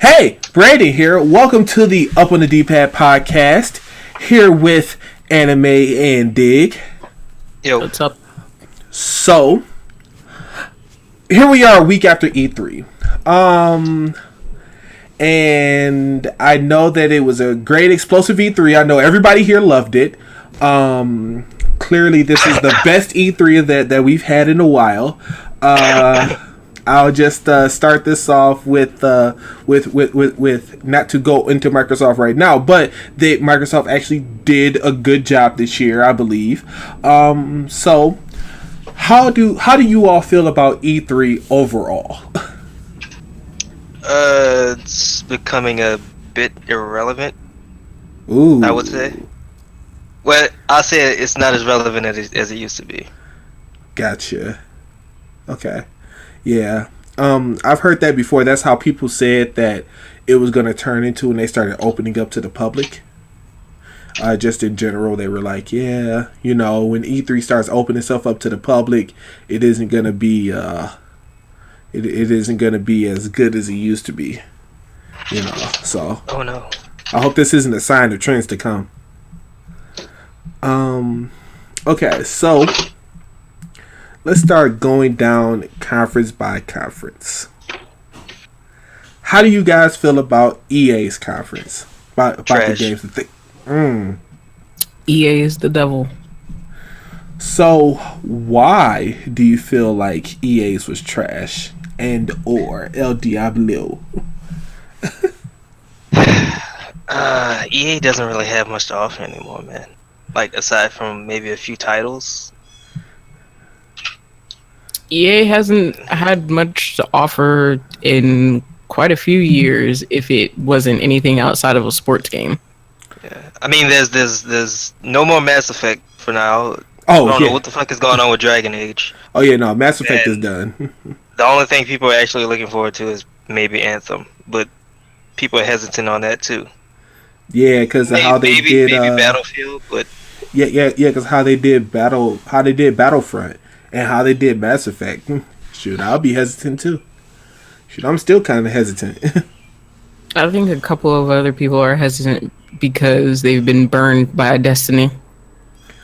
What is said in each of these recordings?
Hey, Brady here. Welcome to the Up on the D-Pad podcast. Here with Anime and Dig. Yo, What's up? So, here we are a week after E3. And I know that it was a great explosive E3. I know everybody here loved it. Clearly this is the best E3 that we've had in a while. I'll just start this off with not to go into Microsoft right now, but Microsoft actually did a good job this year, I believe. So how do you all feel about E3 overall? it's becoming a bit irrelevant, Ooh, I would say. Well, I'll say it's not as relevant as it used to be. Gotcha. Okay. Yeah. I've heard that before. That's how people said that it was going to turn into when they started opening up to the public. Just in general, they were like, yeah, when E3 starts opening stuff up to the public, it isn't going to be it isn't going to be as good as it used to be. So Oh no. I hope this isn't a sign of trends to come. Okay, so let's start going down conference by conference. How do you guys feel about EA's conference? About the games that EA is the devil. So why do you feel like EA's was trash and or El Diablo? EA doesn't really have much to offer anymore, man. Like, aside from maybe a few titles. EA hasn't had much to offer in quite a few years if it wasn't anything outside of a sports game. Yeah. I mean, there's no more Mass Effect for now. Oh, I don't yeah. know what the fuck is going on with Dragon Age. Oh yeah, no, Mass Effect is And done. The only thing people are actually looking forward to is maybe Anthem, but people are hesitant on that too. Yeah, because of how they did maybe Battlefield, but yeah, because how they did Battlefront and how they did Mass Effect. Shoot, I'll be hesitant too. Shoot, I'm still kind of hesitant. I think a couple of other people are hesitant because they've been burned by Destiny.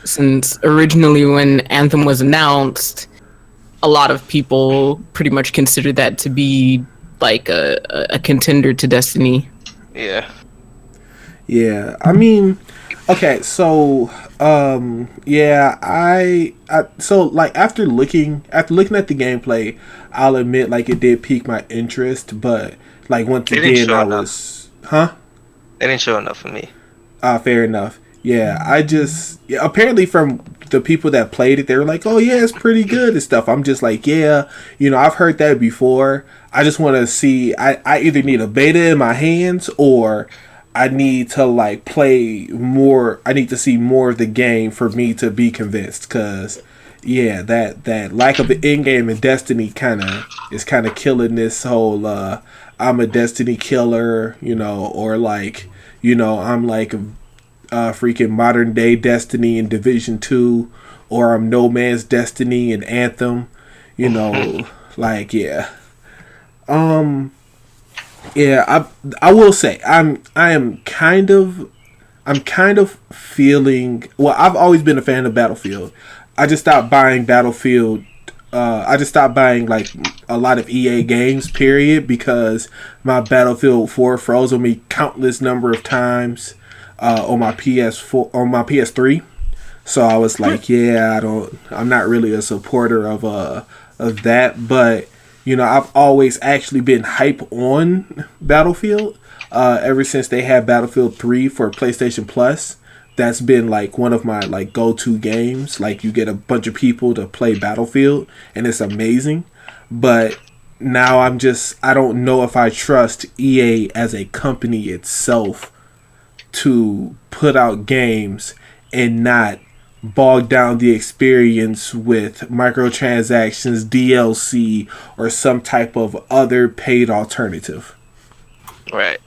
Since originally when Anthem was announced, a lot of people pretty much considered that to be like a contender to Destiny. yeah. Yeah, I mean, okay, so yeah, I so like after looking at the gameplay, I'll admit like it did pique my interest, but like once They didn't again show I enough. was They didn't show enough for me. fair enough. Yeah, apparently from the people that played it, they were like, "Oh yeah, it's pretty good and stuff." I'm just like, "Yeah, I've heard that before. I just want to see. I either need a beta in my hands or I need to like play more. I need to see more of the game for me to be convinced." Cause yeah, that lack of an in game in Destiny is kind of killing this whole. I'm a Destiny killer, or like I'm like freaking modern day Destiny in Division 2, or I'm No Man's Destiny in Anthem, like yeah. Yeah, I will say I am kind of feeling, well, I've always been a fan of Battlefield. I just stopped buying Battlefield. I just stopped buying like a lot of EA games, period, because my Battlefield 4 froze on me countless number of times on my PS3. So I was like, yeah, I'm not really a supporter of that, but I've always actually been hype on Battlefield ever since they had Battlefield 3 for PlayStation Plus. That's been like one of my like go-to games. Like you get a bunch of people to play Battlefield and it's amazing. But now I don't know if I trust EA as a company itself to put out games and not bog down the experience with microtransactions, DLC, or some type of other paid alternative. Right.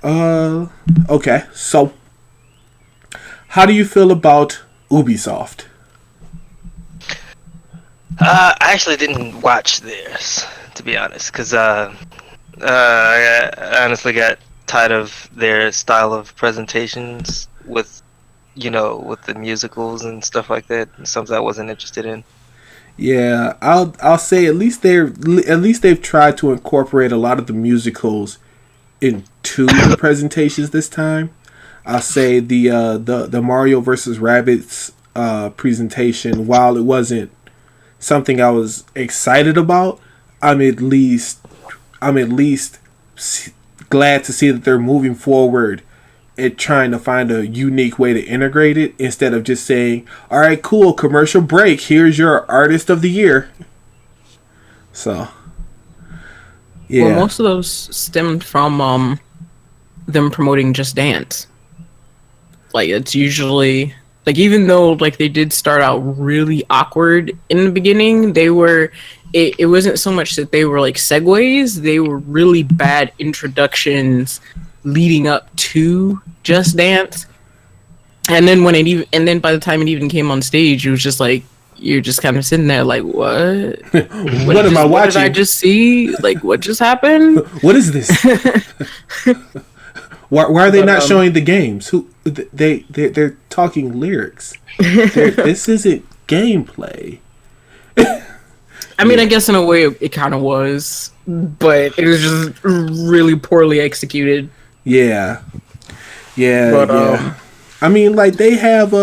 Okay, so how do you feel about Ubisoft? I actually didn't watch theirs, to be honest, because I honestly got tired of their style of presentations with, with the musicals and stuff like that. Something I wasn't interested in. Yeah, I'll say at least they've tried to incorporate a lot of the musicals into the presentations this time. I'll say the Mario versus Rabbids presentation, while it wasn't something I was excited about, I'm at least glad to see that they're moving forward at trying to find a unique way to integrate it instead of just saying, "All right, cool, commercial break. Here's your artist of the year." So, yeah. Well, most of those stemmed from them promoting Just Dance. Like, it's usually like, even though like they did start out really awkward in the beginning, it wasn't so much that they were like segues, they were really bad introductions leading up to Just Dance. And then by the time it even came on stage, it was just like, you're just kind of sitting there like, what? What am I watching? What did I just see? Like, what just happened? What is this? Why are they not showing the games? They're talking lyrics. This isn't gameplay. I mean, I guess in a way it kind of was, but it was just really poorly executed. Yeah. But, I mean, like, they have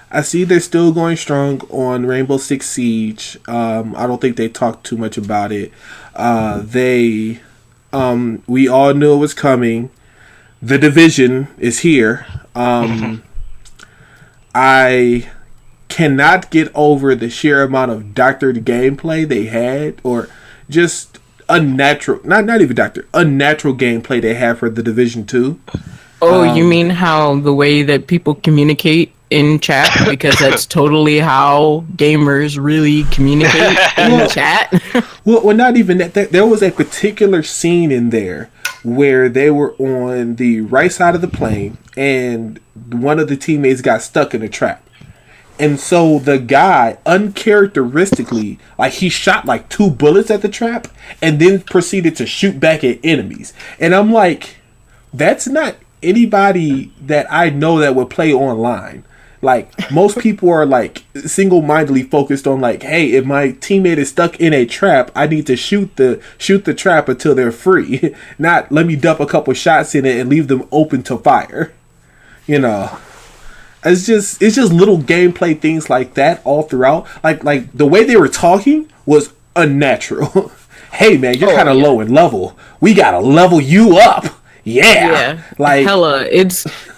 I see they're still going strong on Rainbow Six Siege. I don't think they talked too much about it. We all knew it was coming. The Division is here. I cannot get over the sheer amount of doctored gameplay they had, or just unnatural, not even doctored, unnatural gameplay they have for the Division 2. Oh, you mean how the way that people communicate in chat? Because that's totally how gamers really communicate in chat. Well, not even that. There was a particular scene in there where they were on the right side of the plane, and one of the teammates got stuck in a trap. And so the guy, uncharacteristically, like, he shot like 2 bullets at the trap and then proceeded to shoot back at enemies. And I'm like, that's not anybody that I know that would play online. Like, most people are like single-mindedly focused on like, hey, if my teammate is stuck in a trap, I need to shoot the trap until they're free. Not let me dump a couple shots in it and leave them open to fire. You know. It's just little gameplay things like that all throughout. Like the way they were talking was unnatural. Hey man, you're kind of low in level. We gotta level you up. Yeah. Like, hella,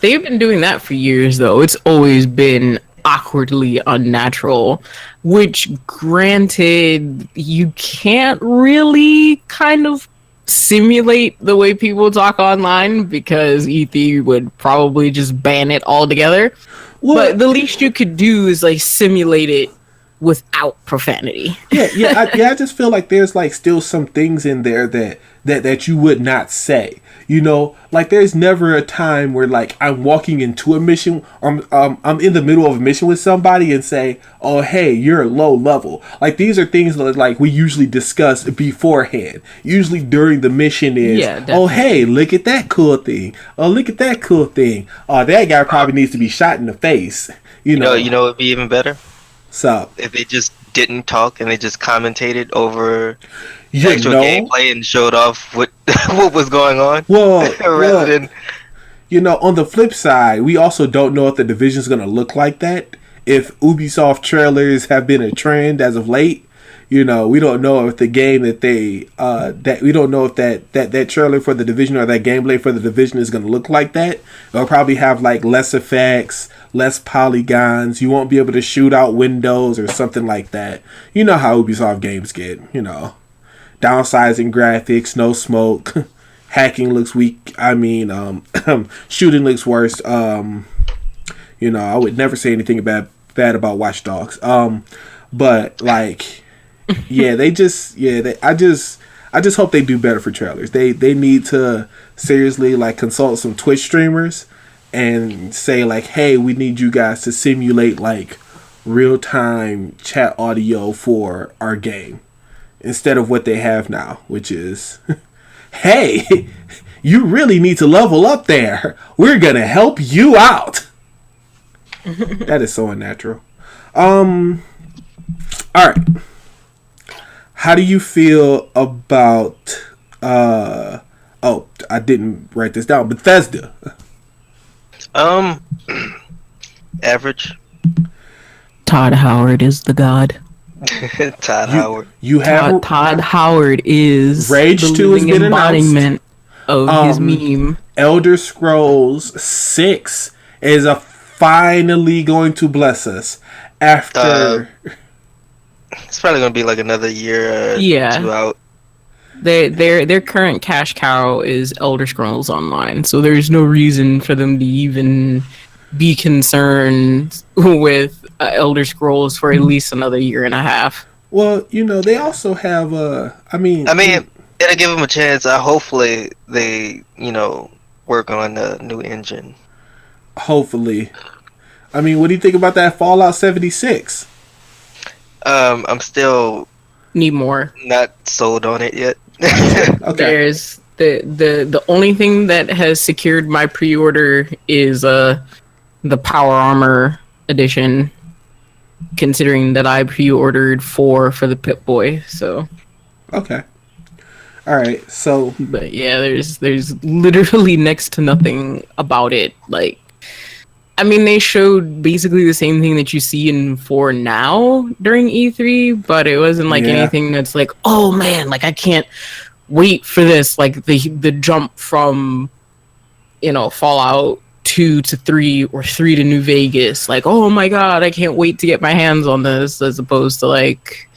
they've been doing that for years though. It's always been awkwardly unnatural, which, granted, you can't really kind of simulate the way people talk online because ET would probably just ban it altogether. But the least you could do is like simulate it without profanity. I just feel like there's like still some things in there that you would not say. You know, like, there's never a time where like I'm walking into a mission, or I'm in the middle of a mission with somebody and say, "Oh, hey, you're low level." Like, these are things that like we usually discuss beforehand. Usually during the mission is, "Oh, hey, look at that cool thing. Oh, look at that cool thing. Oh, that guy probably needs to be shot in the face." You know, it'd be even better. So if they just didn't talk and they just commentated over actual gameplay and showed off what what was going on. Well, than, on the flip side, we also don't know if the Division's going to look like that. If Ubisoft trailers have been a trend as of late, we don't know if the game that we don't know if that trailer for the Division or that gameplay for the Division is going to look like that. It'll probably have like less effects, less polygons. You won't be able to shoot out windows or something like that. You know how Ubisoft games get, downsizing graphics, no smoke, hacking looks weak. I mean, shooting looks worse. I would never say anything bad about Watch Dogs. But like, yeah, I just hope they do better for trailers. They need to seriously like consult some Twitch streamers and say like, hey, we need you guys to simulate like real-time chat audio for our game instead of what they have now, which is hey, you really need to level up there. We're gonna help you out. That is so unnatural. All right. How do you feel about oh, I didn't write this down. Bethesda. Average. Todd Howard is the god. Todd Howard. You have Todd Howard is Rage the 2 has living been embodiment of his meme. Elder Scrolls 6 is finally going to bless us after. It's probably gonna be like another year. Yeah. 2 out. Their current cash cow is Elder Scrolls Online, so there's no reason for them to even be concerned with Elder Scrolls for at least another year and a half. Well, they also have I mean, it'll give them a chance. Hopefully they, work on a new engine. Hopefully. I mean, what do you think about that Fallout 76? I'm still Need more. not sold on it yet. Okay. There's the only thing that has secured my pre-order is the Power Armor edition, considering that I pre-ordered 4 for the Pip-Boy. So Okay. All right. So, but yeah, there's literally next to nothing about it. Like, I mean, they showed basically the same thing that you see in 4 now during E3, but it wasn't like anything that's like, oh man, like I can't wait for this. Like the jump from, Fallout 2 to 3 or 3 to New Vegas. Like, oh my god, I can't wait to get my hands on this, as opposed to like,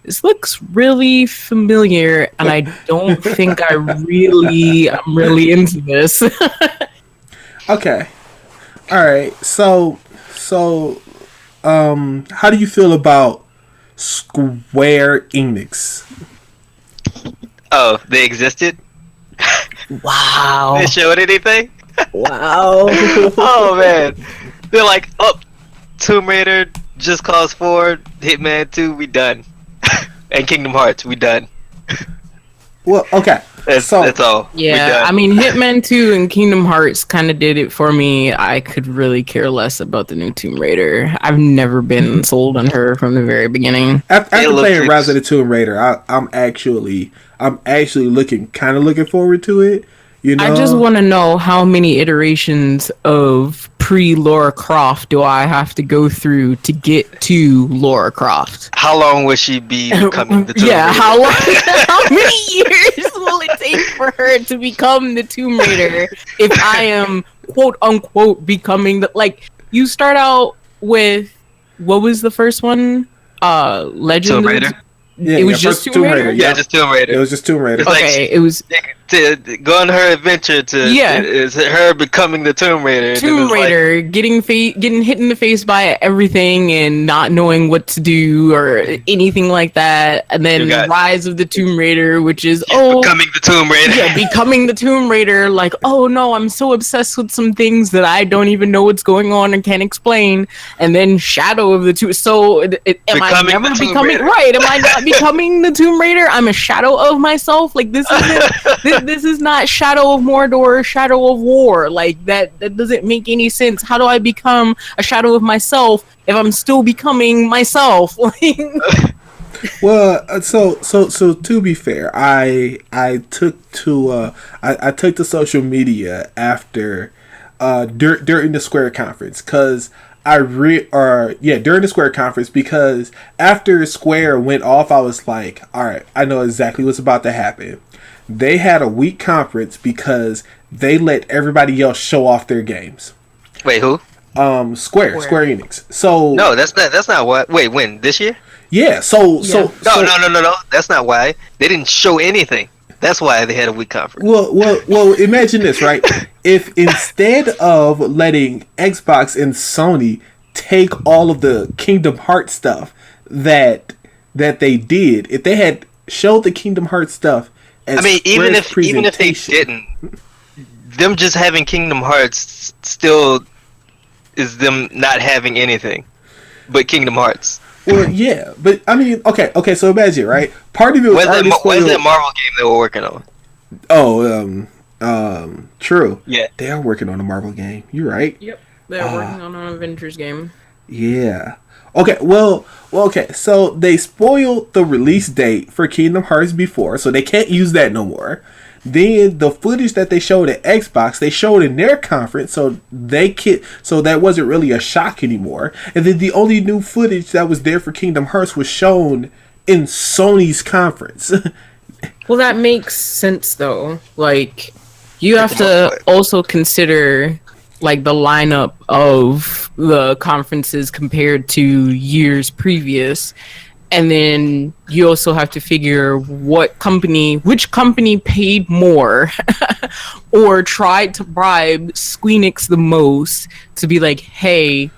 this looks really familiar, and I don't think I'm really into this. okay. All right. So, how do you feel about Square Enix? Oh, they existed? Wow. They showed anything? Wow. Oh man, they're like, Tomb Raider, Just Cause 4, Hitman 2, we done, and Kingdom Hearts, we done. Well, okay. That's all. We Yeah, done. I mean, Hitman 2 and Kingdom Hearts kind of did it for me. I could really care less about the new Tomb Raider. I've never been sold on her from the very beginning. After playing looks- Rise of the Tomb Raider, I'm actually looking forward to it. I just want to know how many iterations of pre-Lara Croft do I have to go through to get to Lara Croft? How long will she be becoming the Tomb Raider? How long? How many years will it take for her to become the Tomb Raider if I am quote unquote becoming the, like, you start out with, what was the first one? Legend Tomb Raider? Yeah, it was just first Tomb Raider? Yeah, just Tomb Raider. It was just Tomb Raider. It's like Okay, it was to go on her adventure to is her becoming the Tomb Raider. and then Tomb it's like- Raider, getting hit in the face by everything and not knowing what to do or anything like that, and then Rise of the Tomb Raider, which is becoming the Tomb Raider. Yeah, becoming the Tomb Raider. Like, oh no, I'm so obsessed with some things that I don't even know what's going on and can't explain. And then Shadow of the Tomb. So, am I never becoming right? Am I not becoming the Tomb Raider? I'm a shadow of myself. Like, this isn't. This is not Shadow of Mordor or Shadow of War. Like, that doesn't make any sense. How do I become a shadow of myself if I'm still becoming myself? Well, so to be fair, I took to social media after during the Square conference, because during the Square conference, because after Square went off, I was like, all right, I know exactly what's about to happen. They had a weak conference because they let everybody else show off their games. Wait, who? Square Enix. So no, that's not why. Wait, when? This year? Yeah. So No. That's not why. They didn't show anything. That's why they had a weak conference. Well. Imagine this, right? If instead of letting Xbox and Sony take all of the Kingdom Hearts stuff that they did, if they had showed the Kingdom Hearts stuff, as even if they didn't, them just having Kingdom Hearts still is them not having anything but Kingdom Hearts. Well, yeah, but I mean, okay. So imagine, right? Part of it was Where's that Marvel game they were working on? Oh, true. Yeah. They are working on a Marvel game. You're right. Yep. They're working on an Avengers game. Yeah. Okay, okay. So they spoiled the release date for Kingdom Hearts before, so they can't use that no more. Then the footage that they showed at Xbox, they showed in their conference, so so that wasn't really a shock anymore. And then the only new footage that was there for Kingdom Hearts was shown in Sony's conference. Well, that makes sense though. Like, you have to also consider like the lineup of the conferences compared to years previous. And then you also have to figure which company paid more or tried to bribe Squeenix the most to be like, hey,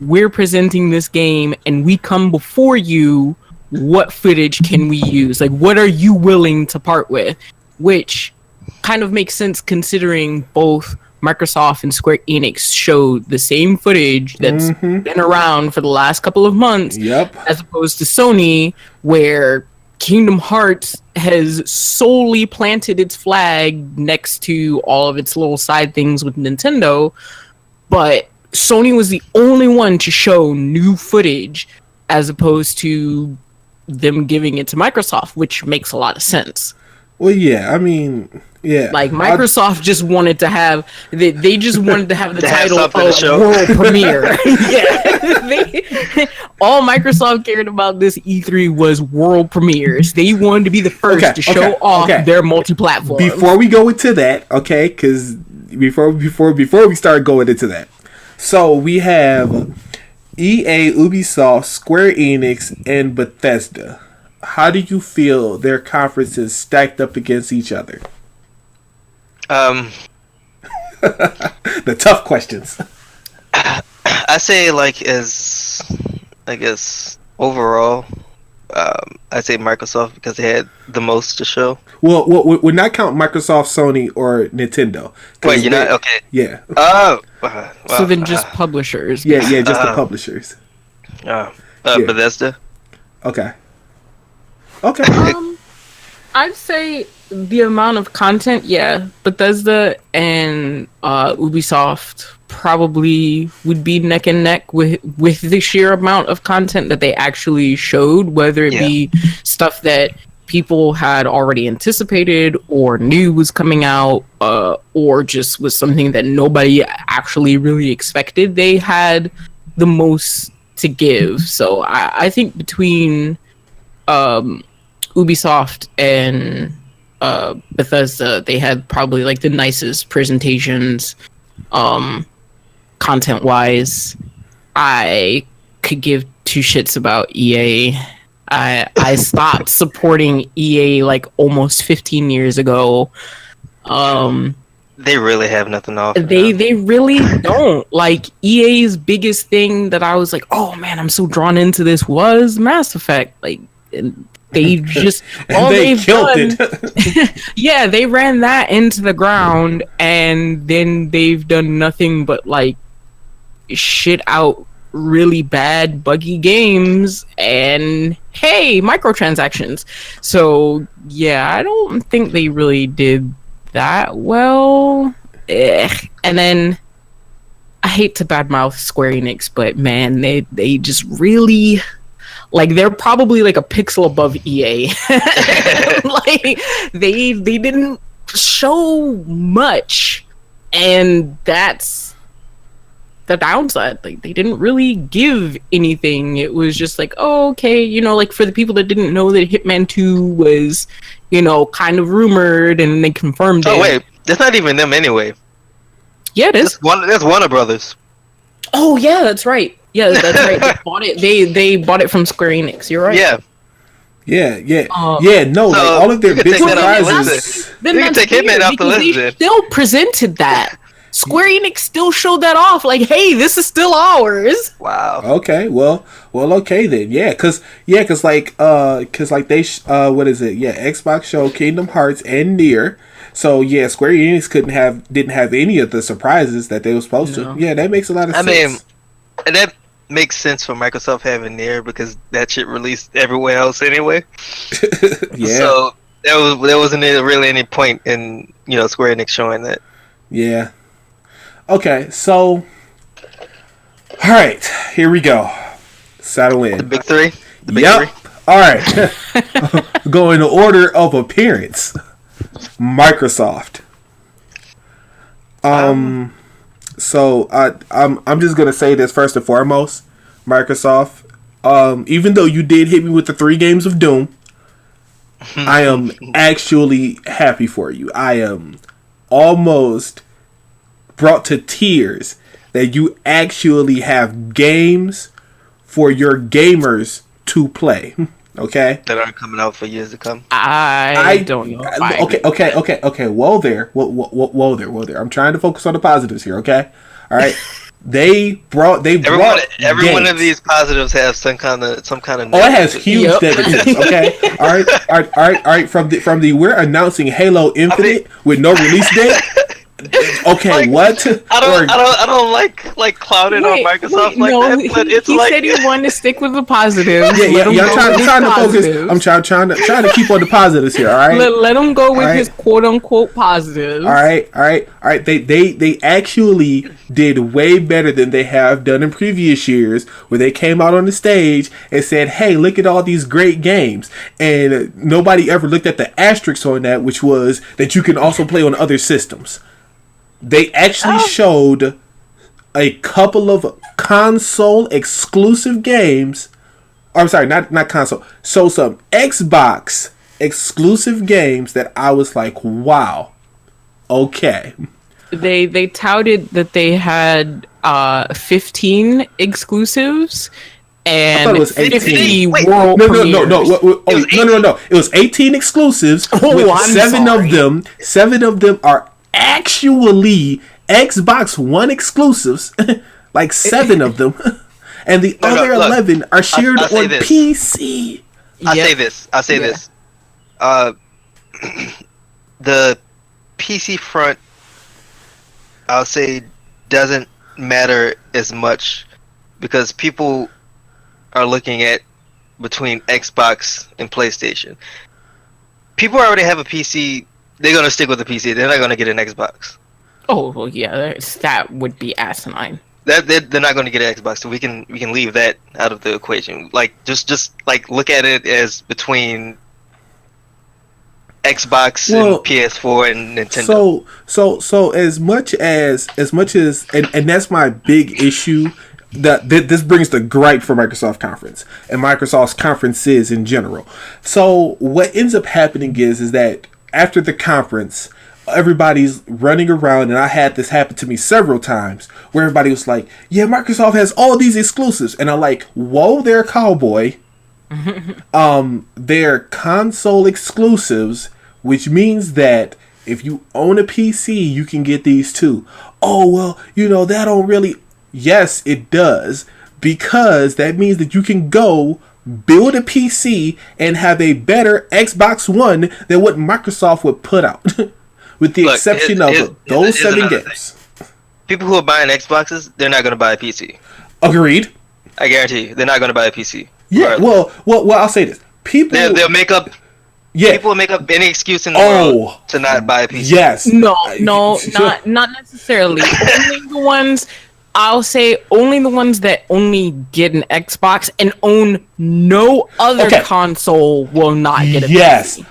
we're presenting this game and we come before you. What footage can we use? Like, what are you willing to part with? Which kind of makes sense considering both Microsoft and Square Enix showed the same footage that's been around for the last couple of months. Yep. As opposed to Sony, where Kingdom Hearts has solely planted its flag next to all of its little side things with Nintendo. But Sony was the only one to show new footage as opposed to them giving it to Microsoft, which makes a lot of sense. Well, yeah, I mean, yeah. Like, Microsoft just wanted to have, they just wanted to have the title of show. world premiere. Yeah. All Microsoft cared about this E3 was world premieres. They wanted to be the first to show off their multi-platform. Before we go into that, okay, because before we start going into that, so we have EA, Ubisoft, Square Enix, and Bethesda. How do you feel their conferences stacked up against each other? The tough questions. I say, like, I guess overall, I say Microsoft because they had the most to show. Well, would not count Microsoft, Sony, or Nintendo. Wait, you're not okay? Yeah. So then just publishers. Yeah, just the publishers. Bethesda. Okay. I'd say the amount of content, Bethesda and Ubisoft probably would be neck and neck with the sheer amount of content that they actually showed, whether it be stuff that people had already anticipated or knew was coming out, or just was something that nobody actually really expected. They had the most to give. So I think between Ubisoft and Bethesda, they had probably like the nicest presentations content wise. I could give two shits about EA. I stopped supporting EA like almost 15 years ago. They really have nothing off. They really don't. Like, EA's biggest thing that I was like, oh man, I'm so drawn into this was Mass Effect. Like, they just they killed it. Yeah, they ran that into the ground, and then they've done nothing but like shit out really bad buggy games and microtransactions. So yeah, I don't think they really did that well. And then I hate to badmouth Square Enix, but man, they just really, like, they're probably like a pixel above EA. Like, they didn't show much, and that's the downside. Like, they didn't really give anything. It was just like, oh, okay, like for the people that didn't know that Hitman 2 was, kind of rumored, and they confirmed it. Oh wait, that's not even them anyway. Yeah, it is. That's Warner Brothers. Oh yeah, that's right. Yeah, that's right. They bought it. They bought it from Square Enix. You're right. Yeah. No, like all of their big surprises. Then you can take Hitman off the list. They still presented that. Square Enix still showed that off. Like, hey, this is still ours. Wow. Okay. Well. Okay then. Yeah. Cause like they what is it? Yeah. Xbox showed Kingdom Hearts and Nier. So yeah, Square Enix didn't have any of the surprises that they were supposed to. Yeah, that makes a lot of sense. I mean, and that makes sense for Microsoft having Nier because that shit released everywhere else anyway. Yeah. So there wasn't really any point in Square Enix showing that. Yeah. Okay, so all right, here we go. Settle in. The big three. The big Yep. three. All right. Go in order of appearance. Microsoft. So I'm just gonna say this first and foremost. Microsoft. Even though you did hit me with the 3 games of Doom, I am actually happy for you. I am almost brought to tears that you actually have games for your gamers to play. Okay, that aren't coming out for years to come. I don't know. Okay. Whoa there. I'm trying to focus on the positives here. Okay, all right. Every one of these positives have some kind of. Oh, it has huge negatives. Okay, all right. From the we're announcing Halo Infinite with no release date. Okay, like, what? I don't like clouding on Microsoft that. But it's he said he wanted to stick with the positives. Yeah. I'm trying to focus. I'm trying to keep on the positives here. All right. Let him go with his quote unquote positives. All right. They actually did way better than they have done in previous years, where they came out on the stage and said, "Hey, look at all these great games," and nobody ever looked at the asterisk on that, which was that you can also play on other systems. They actually showed a couple of console exclusive games. I'm sorry, not console. So some Xbox exclusive games that I was like, wow. Okay. They touted that they had 15 exclusives and I thought it was 18. 50 Wait, world No. premieres. It was 18 exclusives. I'm seven sorry. Seven of them are actually Xbox One exclusives. Like 7 of them. And the other 11 are shared I'll say on this. PC. I'll say this. The PC front, I'll say, doesn't matter as much because people are looking at between Xbox and PlayStation. People already have a PC. They're gonna stick with the PC. They're not gonna get an Xbox. Oh well, yeah, that would be asinine. They're not going to get an Xbox, so we can leave that out of the equation. Like just like look at it as between Xbox and PS4 and Nintendo. So as much as and that's my big issue. This brings the gripe for Microsoft conference and Microsoft's conferences in general. So what ends up happening is that after the conference, everybody's running around, and I had this happen to me several times where everybody was like, yeah, Microsoft has all these exclusives, and I'm like, whoa there, cowboy. They're console exclusives, which means that if you own a PC, you can get these too. Oh, well, that don't really... Yes, it does, because that means that you can go build a PC and have a better Xbox One than what Microsoft would put out. With the exception of those 7 games. People who are buying Xboxes, they're not going to buy a PC. Agreed. I guarantee you, they're not going to buy a PC. Yeah, well, I'll say this. People... They'll make up... Yeah. People will make up any excuse in the world to not buy a PC. Yes. No, not necessarily. Only the ones... I'll say only the ones that only get an Xbox and own no other console will not get a PC.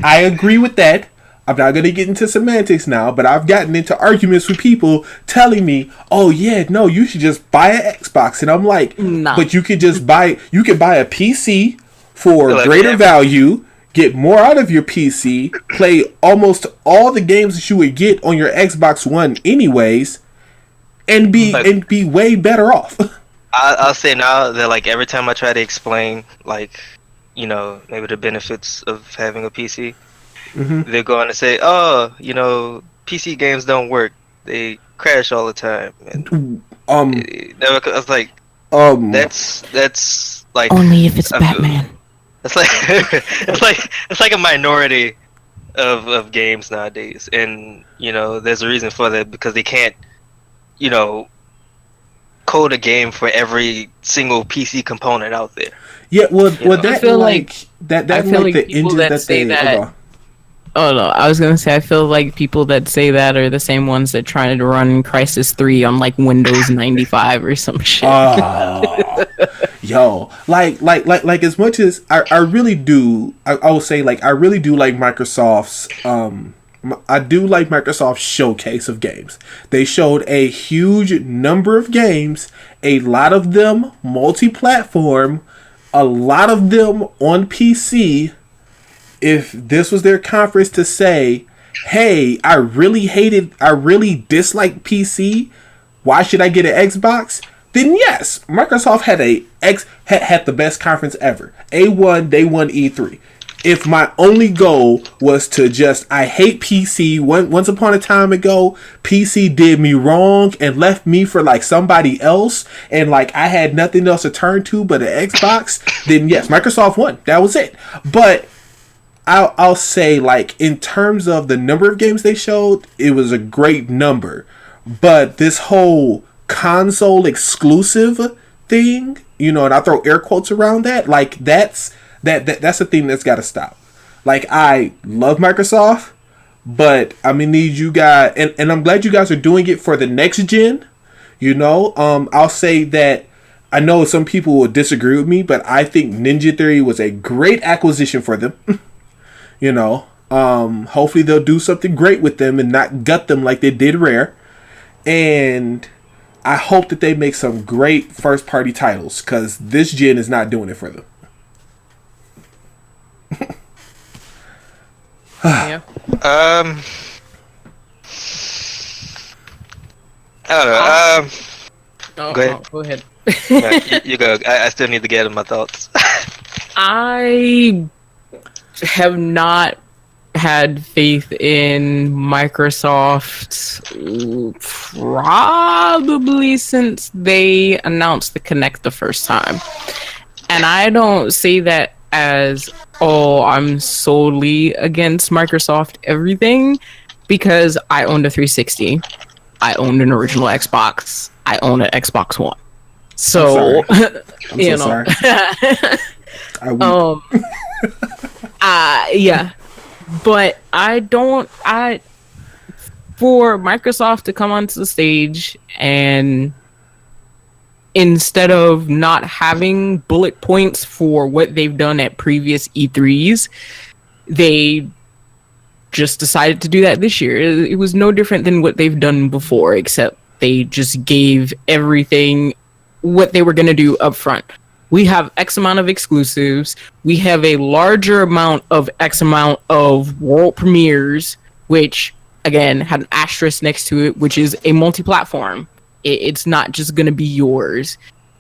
I agree with that. I'm not going to get into semantics now, but I've gotten into arguments with people telling me, oh yeah, no, you should just buy an Xbox. And I'm like, but you could buy a PC for greater value, get more out of your PC, play almost all the games that you would get on your Xbox One anyways, and be way better off. I'll say now that like every time I try to explain maybe the benefits of having a PC, they're going to say, oh, PC games don't work. They crash all the time. And I was like, that's like only if it's Batman. It's like it's like a minority of games nowadays, and there's a reason for that because they can't code a game for every single PC component out there. Yeah, well, that I feel like that I feel like the people engine that that say they that Oh no, I was gonna say I feel like people that say that are the same ones that try to run Crisis 3 on like Windows 95 or some shit. Yo, like as much as I really do, I will say like I really do like Microsoft's I do like Microsoft's showcase of games. They showed a huge number of games, a lot of them multi-platform, a lot of them on PC. If this was their conference to say, hey, I really dislike PC, why should I get an Xbox? Then yes, Microsoft had the best conference ever. They won E3. If my only goal was to just, I hate PC, once upon a time ago, PC did me wrong and left me for like somebody else, and like I had nothing else to turn to but an Xbox, then yes, Microsoft won. That was it. But I'll say, like, in terms of the number of games they showed, it was a great number. But this whole console exclusive thing, you know, and I throw air quotes around that, like, that's the thing that's got to stop. Like, I love Microsoft, but I'm gonna need you guys, and I'm glad you guys are doing it for the next gen. You know, I'll say that I know some people will disagree with me, but I think Ninja Theory was a great acquisition for them. You know, hopefully they'll do something great with them and not gut them like they did Rare. And I hope that they make some great first party titles, because this gen is not doing it for them. Yeah. I don't know. Go ahead. Go ahead. No, you go. I still need to get in my thoughts. I have not had faith in Microsoft probably since they announced the Kinect the first time. And I don't say that as, oh, I'm solely against Microsoft everything, because I owned a 360. I owned an original Xbox. I own an Xbox One. So, I'm so sorry. I weep. Yeah, but for Microsoft to come onto the stage and instead of not having bullet points for what they've done at previous E3s, they just decided to do that this year. It was no different than what they've done before, except they just gave everything what they were going to do up front. We have X amount of exclusives. We have a larger amount of X amount of world premieres, which, again, had an asterisk next to it, which is a multi-platform. It's not just going to be yours.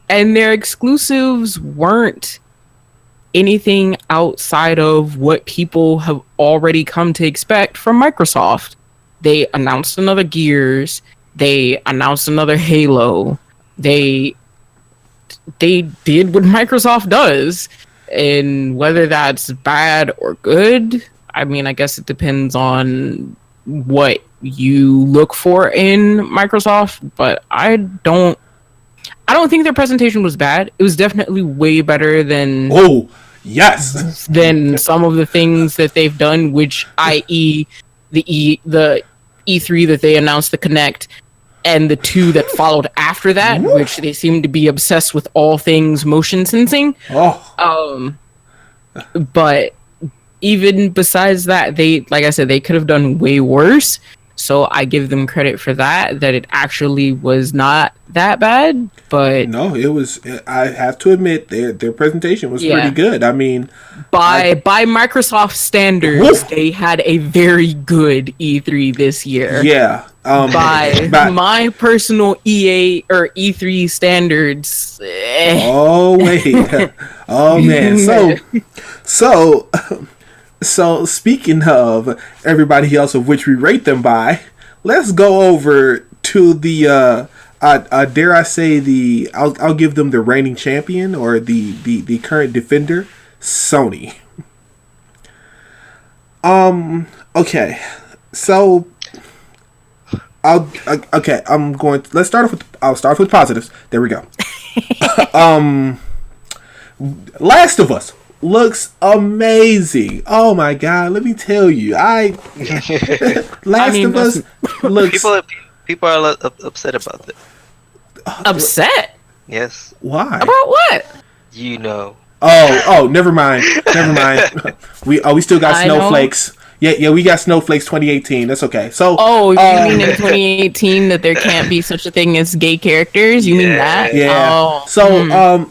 And their exclusives weren't anything outside of what people have already come to expect from Microsoft. They announced another Gears. They announced another Halo. They did what Microsoft does, and whether that's bad or good, I mean, I guess it depends on what you look for in Microsoft, but I don't think their presentation was bad. It was definitely way better than than some of the things that they've done, which i.e. the E3 that they announced the Kinect, and the two that followed after that, which they seem to be obsessed with all things motion sensing. But even besides that, they, like I said, they could have done way worse. So I give them credit for that it actually was not that bad. But no, it was. I have to admit, their presentation was pretty good. I mean, by Microsoft standards, they had a very good E3 this year. Yeah. By my personal EA or E3 standards. Oh wait. Oh man. So speaking of everybody else of which we rate them by, let's go over to the dare I say I'll give them the reigning champion, or the current defender, Sony. Okay. So let's start off with positives. There we go. Last of Us. looks amazing. Oh my god, let me tell you. Last of Us looks people are upset about it. Upset? Yes. Why? About what? You know. Oh, never mind. We still got Snowflakes. Yeah, we got Snowflakes 2018. That's okay. So you mean in 2018 that there can't be such a thing as gay characters? You mean that? Yeah. Oh.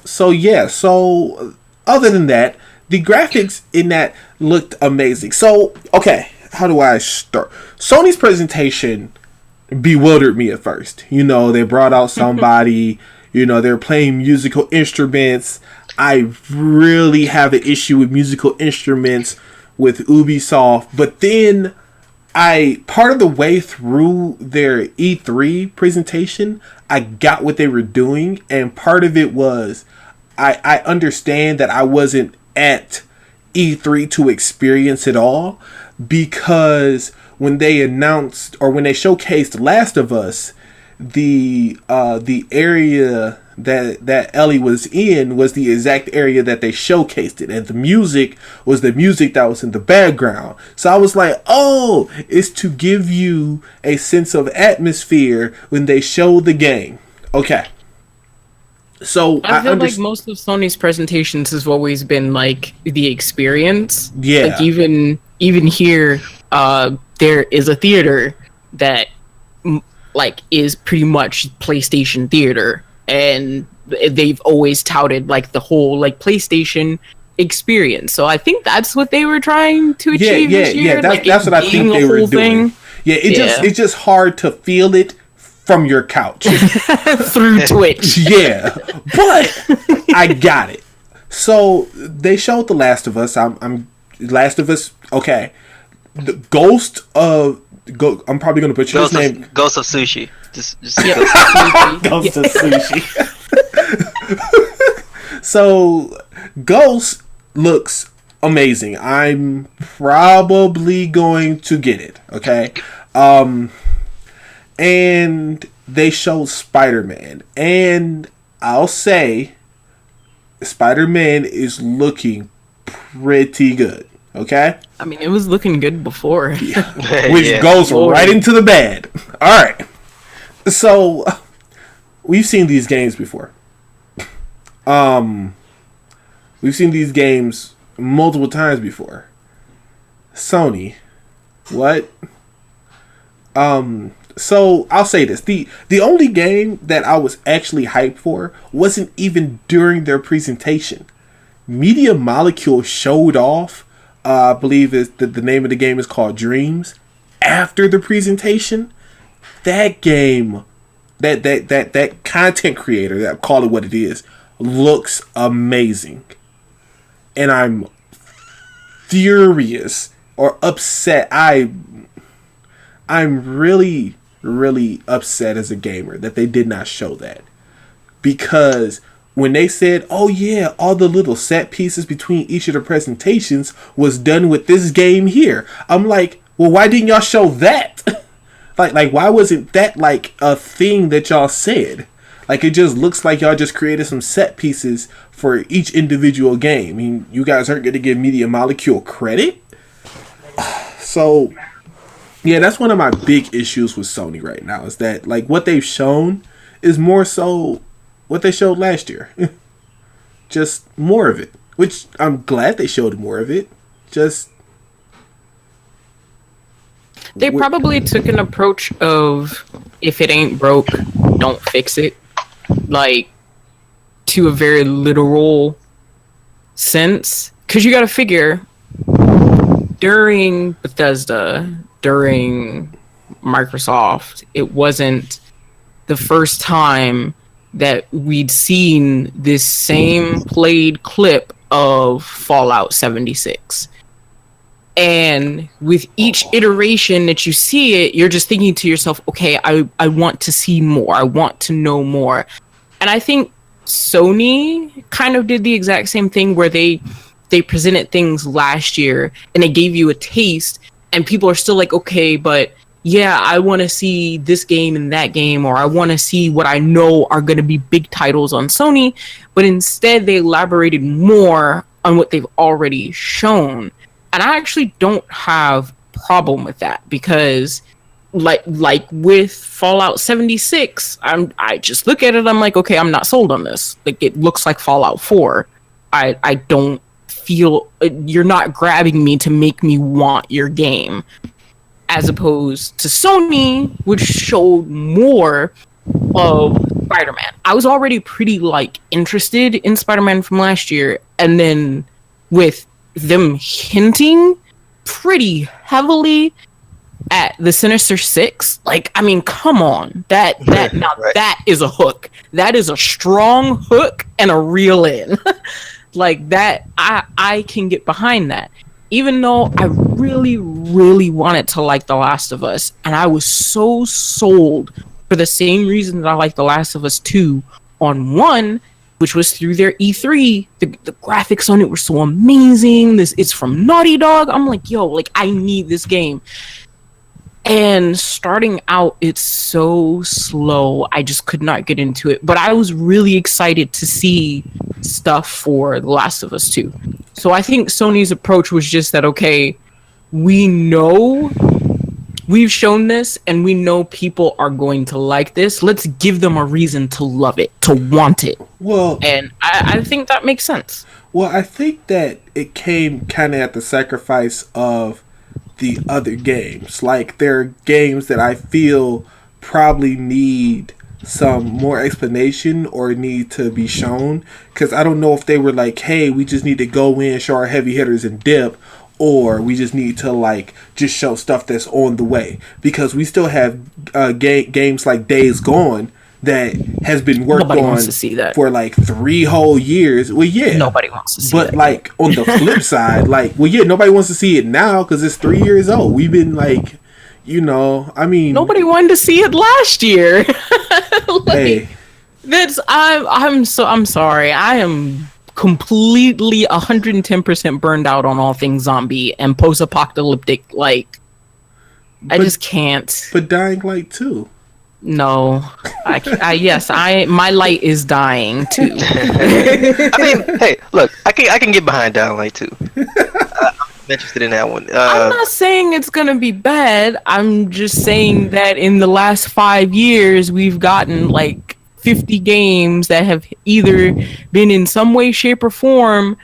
So other than that, the graphics in that looked amazing. So, okay, how do I start? Sony's presentation bewildered me at first. They brought out somebody, they're playing musical instruments. I really have an issue with musical instruments with Ubisoft, but then part of the way through their E3 presentation, I got what they were doing, and part of it was I understand that I wasn't at E3 to experience it all, because when they announced or when they showcased Last of Us, the area that Ellie was in was the exact area that they showcased it, and the music was the music that was in the background. So I was like, oh, it's to give you a sense of atmosphere when they show the game. Okay. So I feel like most of Sony's presentations has always been like the experience. Yeah. Like even here, there is a theater that like is pretty much PlayStation theater, and they've always touted like the whole like PlayStation experience. So I think that's what they were trying to achieve this year. That's what I think they were doing. Yeah, it's just hard to feel it from your couch through Twitch. Yeah, but I got it. So they showed The Last of Us. I'm Last of Us. Okay, the Ghost of I'm probably gonna butcher his name. Ghost of Sushi. Just Ghost of Sushi. So Ghost looks amazing. I'm probably going to get it. Okay. And they showed Spider-Man, and I'll say Spider-Man is looking pretty good. Okay. I mean, it was looking good before. Which goes right into the bad. All right. So we've seen these games before. We've seen these games multiple times before. Sony, what? So I'll say this: the only game that I was actually hyped for wasn't even during their presentation. Media Molecule showed off. I believe the name of the game is called Dreams. After the presentation, that game, that content creator, that call it what it is, looks amazing, and I'm furious or upset. I'm really upset as a gamer that they did not show that, because when they said, oh yeah, all the little set pieces between each of the presentations was done with this game here, I'm like, well, why didn't y'all show that? like why wasn't that like a thing that y'all said? Like, it just looks like y'all just created some set pieces for each individual game. I mean, you guys aren't going to give Media Molecule credit? So yeah, that's one of my big issues with Sony right now, is that like what they've shown is more so what they showed last year. Just more of it, which I'm glad they showed more of it. Just they probably took an approach of, if it ain't broke, don't fix it, like to a very literal sense, because you got to figure during Bethesda, during Microsoft, it wasn't the first time that we'd seen this same played clip of Fallout 76. And with each iteration that you see it, you're just thinking to yourself, okay, I want to see more. I want to know more. And I think Sony kind of did the exact same thing, where they presented things last year and they gave you a taste, and people are still like, okay, but yeah, I want to see this game and that game, or I want to see what I know are going to be big titles on Sony. But instead, they elaborated more on what they've already shown. And I actually don't have problem with that, because like with Fallout 76, I just look at it, I'm like, okay, I'm not sold on this. Like, it looks like Fallout 4. I don't feel, you're not grabbing me to make me want your game. As opposed to Sony, which showed more of Spider-Man. I was already pretty interested in Spider-Man from last year, and then with them hinting pretty heavily at the Sinister Six, come on, that Right. that is a hook. That is a strong hook and a reel in. That, I can get behind that. Even though I really, really wanted to like The Last of Us, and I was so sold for the same reason that I like The Last of Us 2 on 1, which was through their E3. The graphics on it were so amazing. It's from Naughty Dog. I'm like, yo, I need this game. And starting out, it's so slow. I just could not get into it. But I was really excited to see stuff for The Last of Us 2. So I think Sony's approach was just that, okay, we know we've shown this and we know people are going to like this. Let's give them a reason to love it, to want it. Well, and I think that makes sense. Well, I think that it came kind of at the sacrifice of the other games. There are games that I feel probably need some more explanation or need to be shown, because I don't know if they were hey, we just need to go in, show our heavy hitters and dip, or we just need to just show stuff that's on the way, because we still have games like Days Gone that has been worked Nobody on wants to see that. for 3 whole years. Well, yeah, Nobody wants to see but that. on the flip side, nobody wants to see it now because it's 3 years old. We've been Nobody wanted to see it last year. Hey, I'm sorry. I am completely 110% burned out on all things zombie and post-apocalyptic. I just can't. But Dying Light 2. No, yes, my light is dying too. Hey, look, I can get behind Dying Light 2. I'm interested in that one. I'm not saying it's gonna be bad. I'm just saying that in the last 5 years, we've gotten 50 games that have either been in some way, shape, or form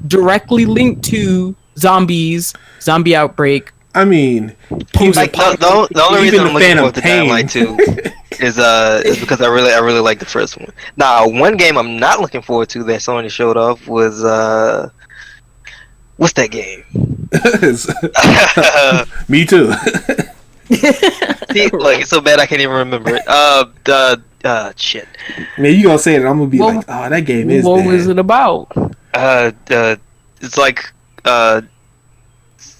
directly linked to zombies, zombie outbreak. The only reason I'm looking forward to Dying Light 2 is because I really like the first one. Now, one game I'm not looking forward to that Sony showed off was what's that game? Me too. See, it's so bad I can't even remember it. Shit. Man, you gonna say it? I'm gonna be oh, that game is. What bad. was it about? It's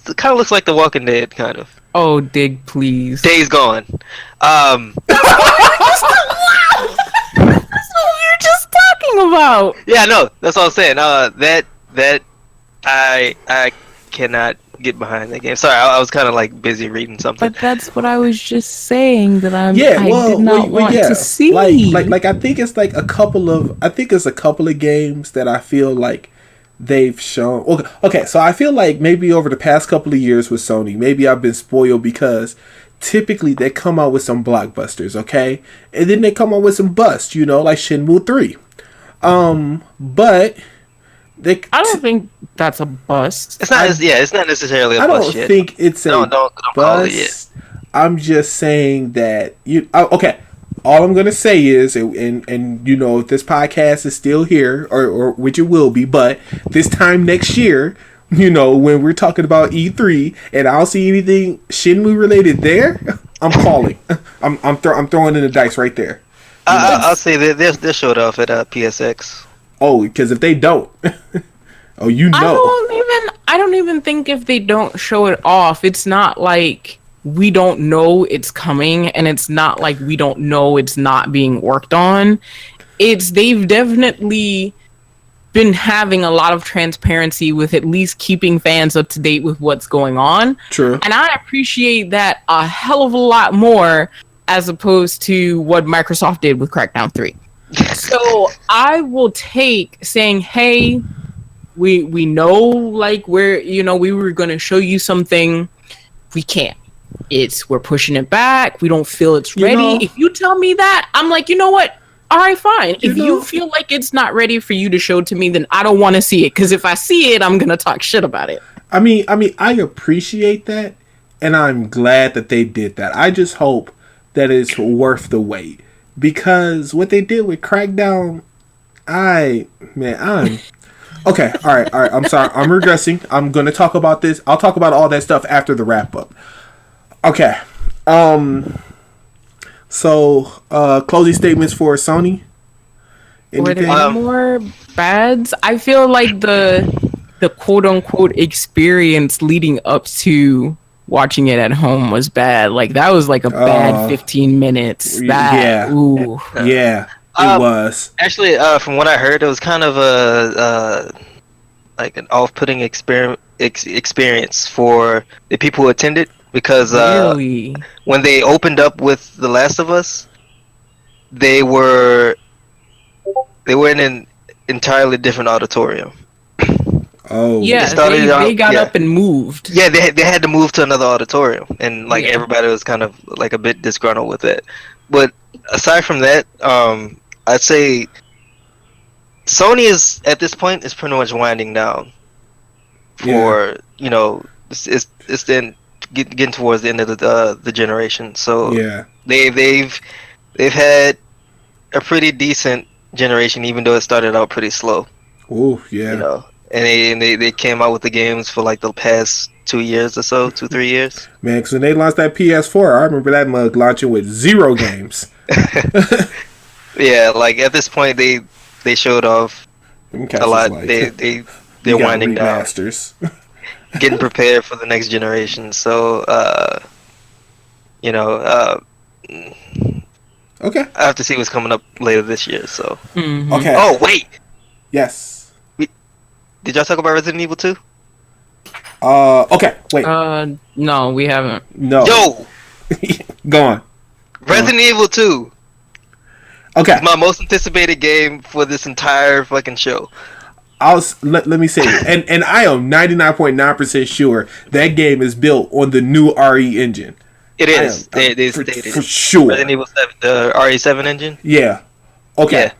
it kind of looks like The Walking Dead, kind of. Oh, dig, please. Days Gone. That's what we were just talking about. Yeah, no, that's what I'm saying. That I cannot get behind that game. Sorry, I was kind of busy reading something. But that's what I was just saying that I did not want to see. I think it's a couple of games that I feel they've shown. Okay, so I feel maybe over the past couple of years with Sony, maybe I've been spoiled because typically they come out with some blockbusters, okay? And then they come out with some busts, like Shenmue 3. But I don't think that's a bust. It's not. It's not necessarily a bust yet. I don't think it's a don't bust. I'm just saying that okay. All I'm gonna say is, and if this podcast is still here, or which it will be, but this time next year, when we're talking about E3, and I don't see anything Shenmue related there, I'm calling. I'm throwing in the dice right there. I'll say that they'll show it off at PSX. Oh, because if they don't, I don't even think if they don't show it off, it's not like we don't know it's coming, and it's not like we don't know it's not being worked on. They've definitely been having a lot of transparency with at least keeping fans up to date with what's going on. True. And I appreciate that a hell of a lot more as opposed to what Microsoft did with Crackdown 3. So I will take saying, hey, we know like where we were gonna show you something. We can't. We're pushing it back. We don't feel it's ready. If you tell me that, I'm like, you know what? All right, fine. If you feel like it's not ready for you to show to me, then I don't want to see it. Because if I see it, I'm gonna talk shit about it. I mean, I appreciate that, and I'm glad that they did that. I just hope that it's worth the wait, because what they did with Crackdown, I'm okay. All right. I'm sorry. I'm regressing. I'm gonna talk about this. I'll talk about all that stuff after the wrap up. Okay. So, closing statements for Sony. Were there any more bads? I feel like the quote unquote experience leading up to watching it at home was bad. Like that was like a bad 15 minutes. Yeah. Ooh. Yeah. It was. Actually, from what I heard, it was kind of a like an off-putting experience for the people who attended, because Really? when they opened up with The Last of Us, they were in an entirely different auditorium. Oh. Yeah, they got up and moved. Yeah, they had to move to another auditorium, and like Yeah. everybody was kind of like a bit disgruntled with it. But aside from that, I'd say Sony is at this point is pretty much winding down for it's then getting towards the end of the generation. So Yeah. they've had a pretty decent generation, even though it started out pretty slow. Oh, yeah. You know, and they came out with the games for like the past 2 years or so, 2-3 years. Man, because when they launched that PS4, I remember that mug launching with 0 games. Yeah, like at this point they showed off a lot. Like, They're winding down, remasters. getting prepared for the next generation. So Okay. I have to see what's coming up later this year. So Okay. oh wait, Yes. did y'all talk about Resident Evil 2? Okay. Wait. No, we haven't. No. Yo, Go on. Resident Evil 2 Okay. is my most anticipated game for this entire fucking show. Let me say it. And I am 99.9% sure that game is built on the new RE engine. It is. They for stated sure. Resident Evil 7, the RE7 engine. Yeah. Okay. Yeah.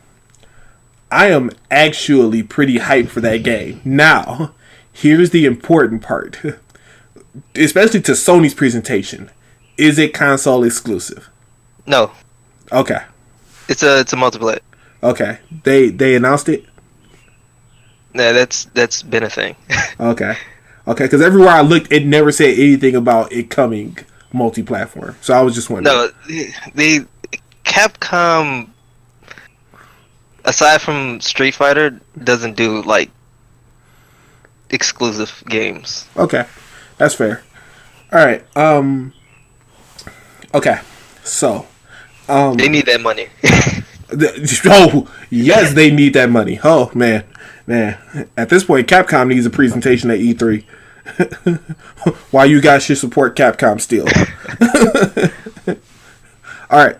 I am actually pretty hyped for that game. Now, here's the important part. Especially to Sony's presentation. Is it console exclusive? No, Okay. it's a multiplayer. Okay. They announced it? Yeah, that's been a thing. Okay. Okay, because everywhere I looked, it never said anything about it coming multi-platform. So I was just wondering. No, the Capcom, aside from Street Fighter, doesn't do like exclusive games. Okay. That's fair. All right. Okay. So, They need that money. oh, yes, they need that money. Oh, man. At this point, Capcom needs a presentation at E3. Why you guys should support Capcom still. All right.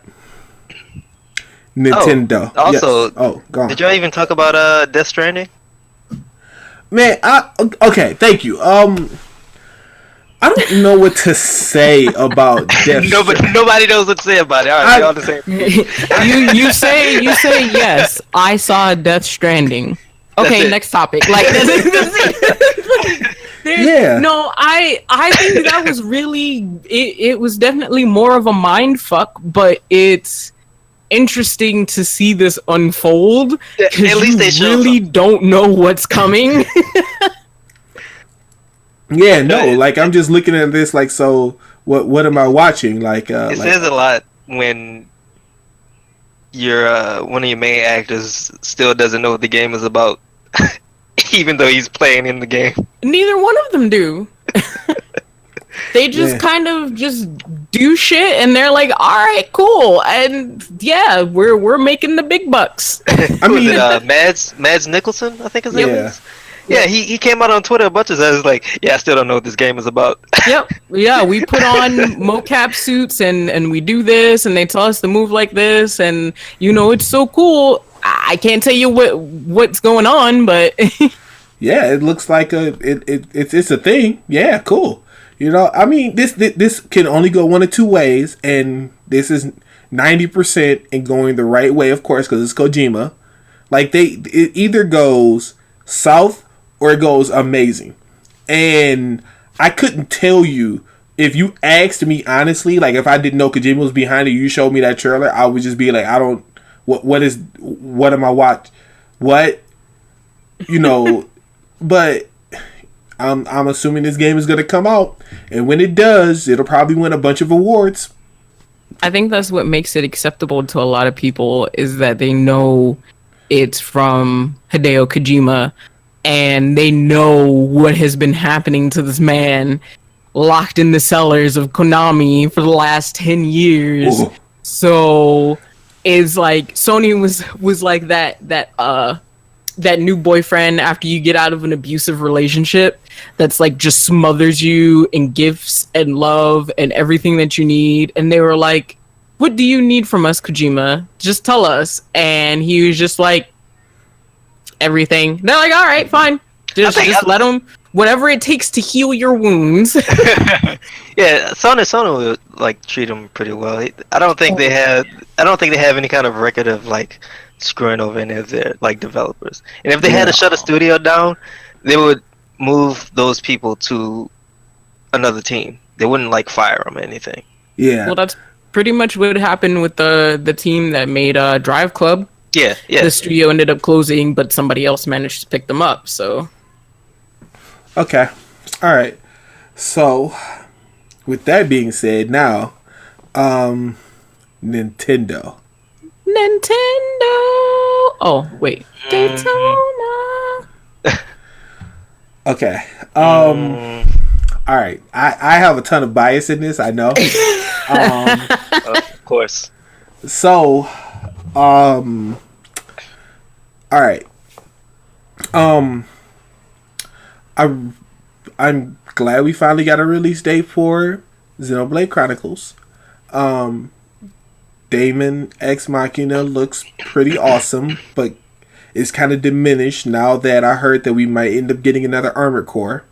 Nintendo. Also, yes. Oh, go on. Did y'all even talk about Death Stranding? Man, okay, thank you. I don't know what to say about Death Stranding. Nobody knows what to say about it. All right, we all the same. you say yes. I saw Death Stranding. Okay, That's it. next topic. Like Yeah. No, I think that was really it was definitely more of a mind fuck, but it's interesting to see this unfold Yeah, because at least they you showed really don't know what's coming. Yeah, no, like I'm just looking at this like, so what am I watching? Like It says a lot when your one of your main actors still doesn't know what the game is about, even though he's playing in the game. Neither one of them do. They just kind of just do shit, and they're like, "All right, cool," and yeah, we're making the big bucks. I mean, Mads Nicholson, I think his name Yeah. is. Yeah, he came out on Twitter a bunch of times like, yeah, I still don't know what this game is about. Yep. Yeah, we put on mocap suits and we do this, and they tell us to move like this, and it's so cool. I can't tell you what's going on, but Yeah, it looks like it's a thing. Yeah, cool. You know, I mean, this can only go one of two ways, and this is 90% in going the right way, of course, because it's Kojima. Like it either goes south or it goes amazing, and I couldn't tell you if you asked me honestly. Like if I didn't know Kojima was behind it, you showed me that trailer, I would just be like, I don't. What am I watch? What, you know? But I'm assuming this game is gonna come out, and when it does, it'll probably win a bunch of awards. I think that's what makes it acceptable to a lot of people is that they know it's from Hideo Kojima, and they know what has been happening to this man locked in the cellars of Konami for the last 10 years. Ooh. So it's like Sony was like that new boyfriend after you get out of an abusive relationship that's like just smothers you in gifts and love and everything that you need. And they were like, what do you need from us, Kojima? Just tell us. And he was just like, everything. They're like, all right, fine. Just let him, whatever it takes to heal your wounds. Yeah, Sony would like treat him pretty well. I don't think they have any kind of record of like screwing over any of their like developers. And if they had to shut a studio down, they would move those people to another team. They wouldn't like fire them or anything. Yeah. Well, that's pretty much what happened with the team that made Drive Club. Yeah. The studio ended up closing, but somebody else managed to pick them up. So. Okay. All right. So, with that being said, now, Nintendo. Oh, wait. Daytona. Okay. All right. I have a ton of bias in this, I know. Of course. So, all right. I'm glad we finally got a release date for Xenoblade Chronicles. Daemon X Machina looks pretty awesome, but it's kind of diminished now that I heard that we might end up getting another Armored Core.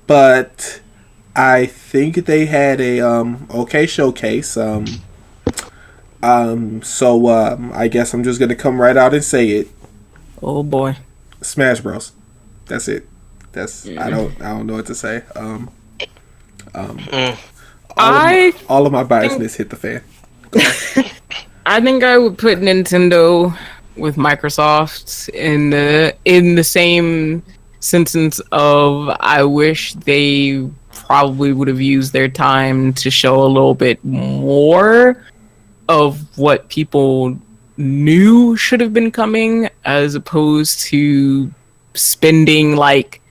But I think they had a okay showcase. So I guess I'm just gonna come right out and say it. Oh boy. Smash Bros. That's it. I don't know what to say. All of my biasness hit the fan. I think I would put Nintendo with Microsoft in the same sentence of I wish they probably would have used their time to show a little bit more of what people knew should have been coming, as opposed to spending like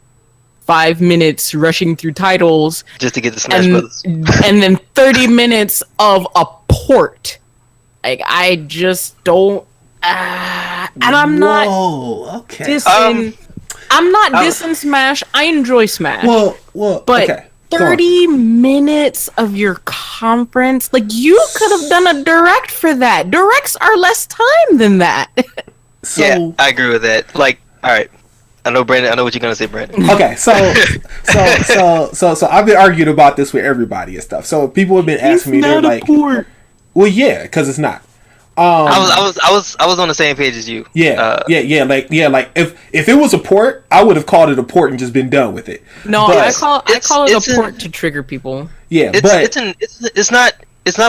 5 minutes rushing through titles just to get the Smash Brothers, and then 30 minutes of a port. Like I just don't. And I'm not dissing. I'm not dissing Smash. I enjoy Smash. Well, but okay. 30 minutes of your conference, like you could have done a direct for that. Directs are less time than that. So, yeah, I agree with that. Like, all right, I know Brandon. I know what you're gonna say, Brandon. Okay, so I've been arguing about this with everybody and stuff. So people have been asking me, they're like, port. "Well, yeah, because it's not." I was on the same page as you. Yeah, like if it was a port, I would have called it a port and just been done with it. No, but I call it a port to trigger people. Yeah, it's not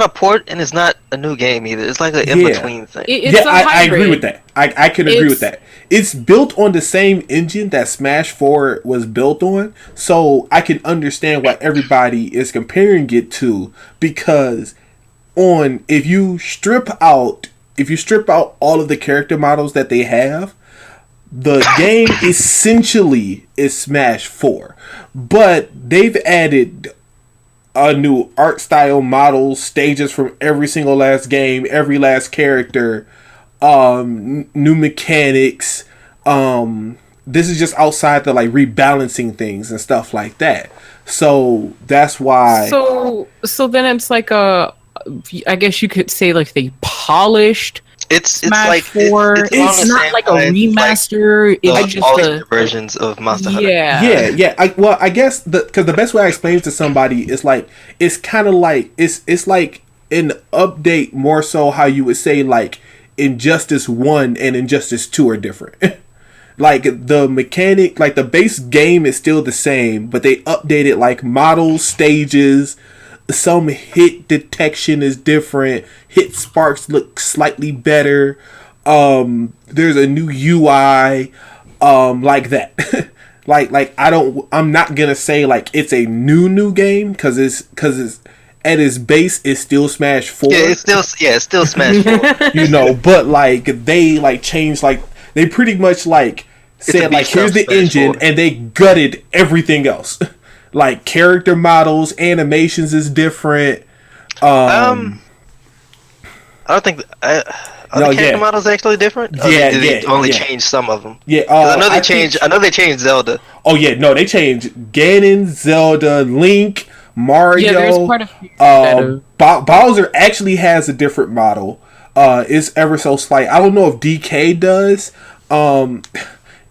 a port and it's not a new game either. It's like an in between thing. I agree with that. I can agree with that. It's built on the same engine that Smash 4 was built on, so I can understand why everybody is comparing it to, because if you strip out all of the character models that they have, the game essentially is Smash 4. But they've added a new art style, models, stages from every single last game, every last character, new mechanics. This is just outside the like rebalancing things and stuff like that. So that's why. So then it's like I guess you could say like they polished It's Smash like 4. it's along It's the not same like a lines, remaster. the It's just alternate a versions of Monster Hunter. Yeah. I guess because the best way I explain it to somebody is like it's kind of like it's like an update more so how you would say like Injustice 1 and Injustice 2 are different. Like the mechanic, like the base game is still the same, but they updated like models, stages. Some hit detection is different. Hit sparks look slightly better. There's a new UI, like that. I'm not gonna say like it's a new game because it's at its base it's still Smash 4. It's still Smash 4. You know, but like they like changed like they pretty much like said like here's the engine and they gutted everything else. Like character models, animations is different. I don't think are the character models actually different? Or did they only change some of them? Yeah, I know they changed. I know they changed Zelda. Oh yeah, no, they changed Ganon, Zelda, Link, Mario. Yeah, there's quite a few. Bowser actually has a different model. It's ever so slight. I don't know if DK does.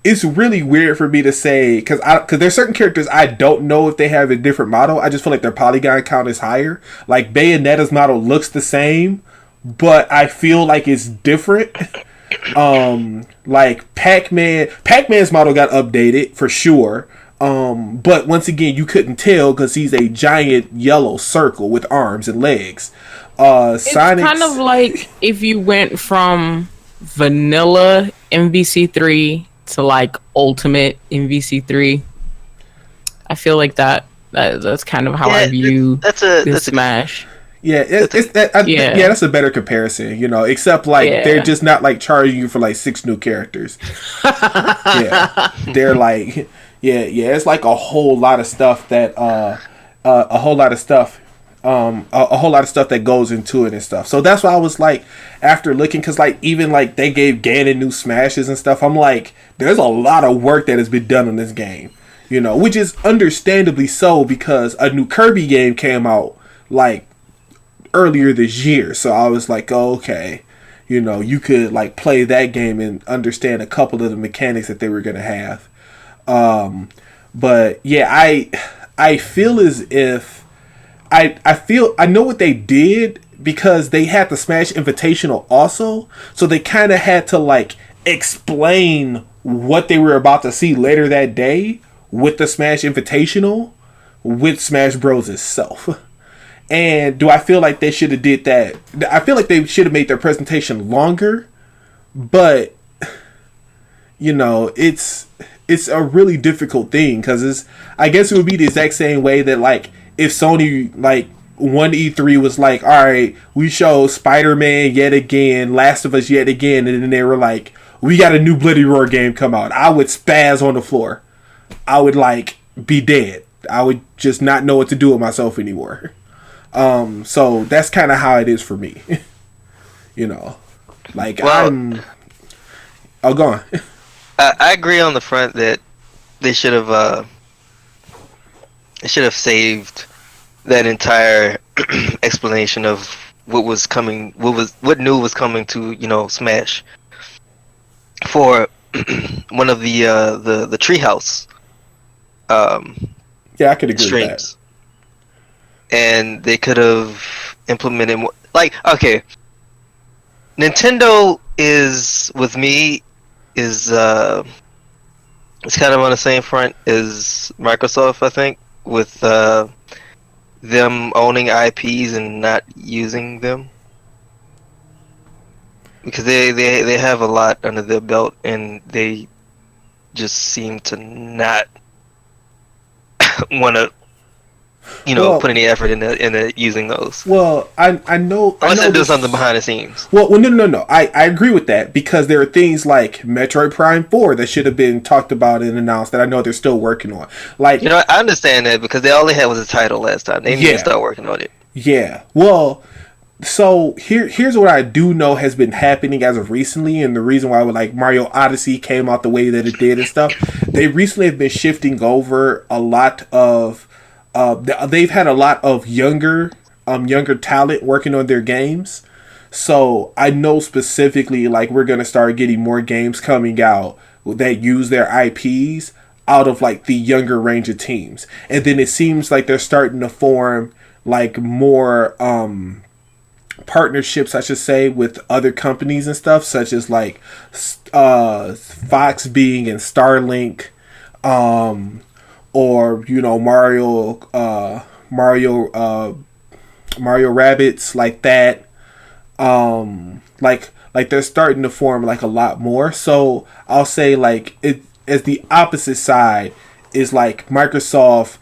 It's really weird for me to say because there's certain characters I don't know if they have a different model. I just feel like their polygon count is higher. Like Bayonetta's model looks the same, but I feel like it's different. Like Pac-Man's model got updated for sure. But once again, you couldn't tell because he's a giant yellow circle with arms and legs. It's kind of like if you went from vanilla MVC3 to like ultimate MVC3. I feel like that's kind of how I view that's Smash. That's a better comparison, you know, except like they're just not like charging you for like 6 new characters. They're like it's like a whole lot of stuff that a whole lot of stuff that goes into it and stuff. So that's why I was like, after looking, because like even like they gave Ganon new smashes and stuff, I'm like, there's a lot of work that has been done on this game, you know, which is understandably so because a new Kirby game came out like earlier this year. So I was like, oh, okay, you know, you could like play that game and understand a couple of the mechanics that they were gonna have. But yeah, I feel as if I know what they did because they had the Smash Invitational also, so they kind of had to like explain what they were about to see later that day with the Smash Invitational with Smash Bros itself. And do I feel like they should have did that? I feel like they should have made their presentation longer, but you know, it's a really difficult thing because I guess it would be the exact same way that like if Sony like one E3 was like, all right, we show Spider-Man yet again, Last of Us yet again, and then they were like, we got a new Bloody Roar game come out. I would spaz on the floor. I would like be dead. I would just not know what to do with myself anymore. So that's kind of how it is for me. You know, like go on. I agree on the front that they should have saved that entire explanation of what was coming, what new was coming to, you know, Smash for one of the Treehouse I could agree streams. with that. And they could have implemented more, like, okay, Nintendo is with me is it's kind of on the same front as Microsoft, I think, with them owning IPs and not using them, because they have a lot under their belt and they just seem to not want to, you know, put any effort into using those. Well, I know. Unless they do something behind the scenes. Well, no. I agree with that because there are things like Metroid Prime 4 that should have been talked about and announced that I know they're still working on. Like, you know, I understand that because they all they had was a title last time. They need to start working on it. Yeah. Well, so here's what I do know has been happening as of recently, and the reason why like Mario Odyssey came out the way that it did and stuff. They recently have been shifting over a lot of. They've had a lot of younger talent working on their games, So I know specifically like we're gonna start getting more games coming out that use their IPs out of like the younger range of teams. And then it seems like they're starting to form like more partnerships, I should say, with other companies and stuff, such as like Fox being in Starlink, or you know Mario Rabbits like that. Like they're starting to form like a lot more. So I'll say like it as the opposite side is like Microsoft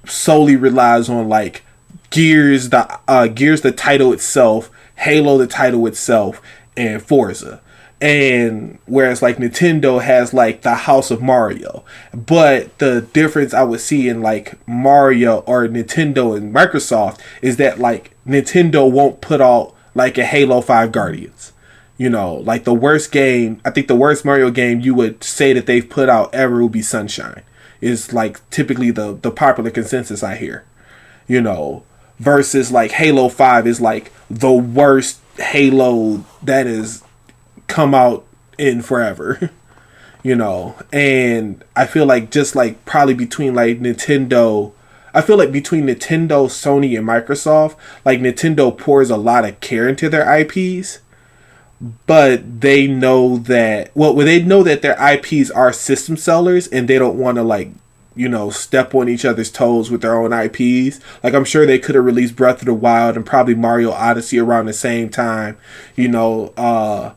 solely relies on like Gears the title itself, Halo the title itself, and Forza. And whereas like Nintendo has like the House of Mario. But the difference I would see in like Mario or Nintendo and Microsoft is that like Nintendo won't put out like a Halo 5 Guardians. You know, like the worst game, I think the worst Mario game you would say that they've put out ever would be Sunshine. Is like typically the popular consensus I hear. You know, versus like Halo 5 is like the worst Halo that has come out in forever. You know, and I feel like just like probably between like Nintendo, I feel like between Nintendo, Sony, and Microsoft, like Nintendo pours a lot of care into their IPs, but they know that, well, they know that their IPs are system sellers and they don't want to like, you know, step on each other's toes with their own IPs. Like I'm sure they could have released Breath of the Wild and probably Mario Odyssey around the same time. You know,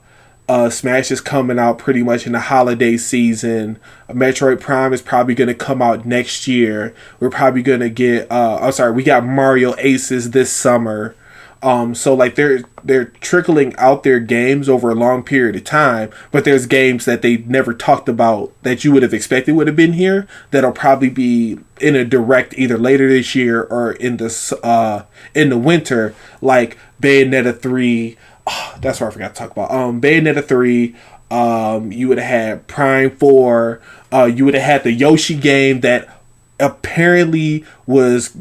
Smash is coming out pretty much in the holiday season. Metroid Prime is probably going to come out next year. We're probably going to get we got Mario Aces this summer. So like they're trickling out their games over a long period of time, but there's games that they never talked about that you would have expected would have been here that'll probably be in a direct either later this year or in the winter, like Bayonetta 3. Oh, that's what I forgot to talk about. Bayonetta 3. You would have had Prime 4. You would have had the Yoshi game that apparently was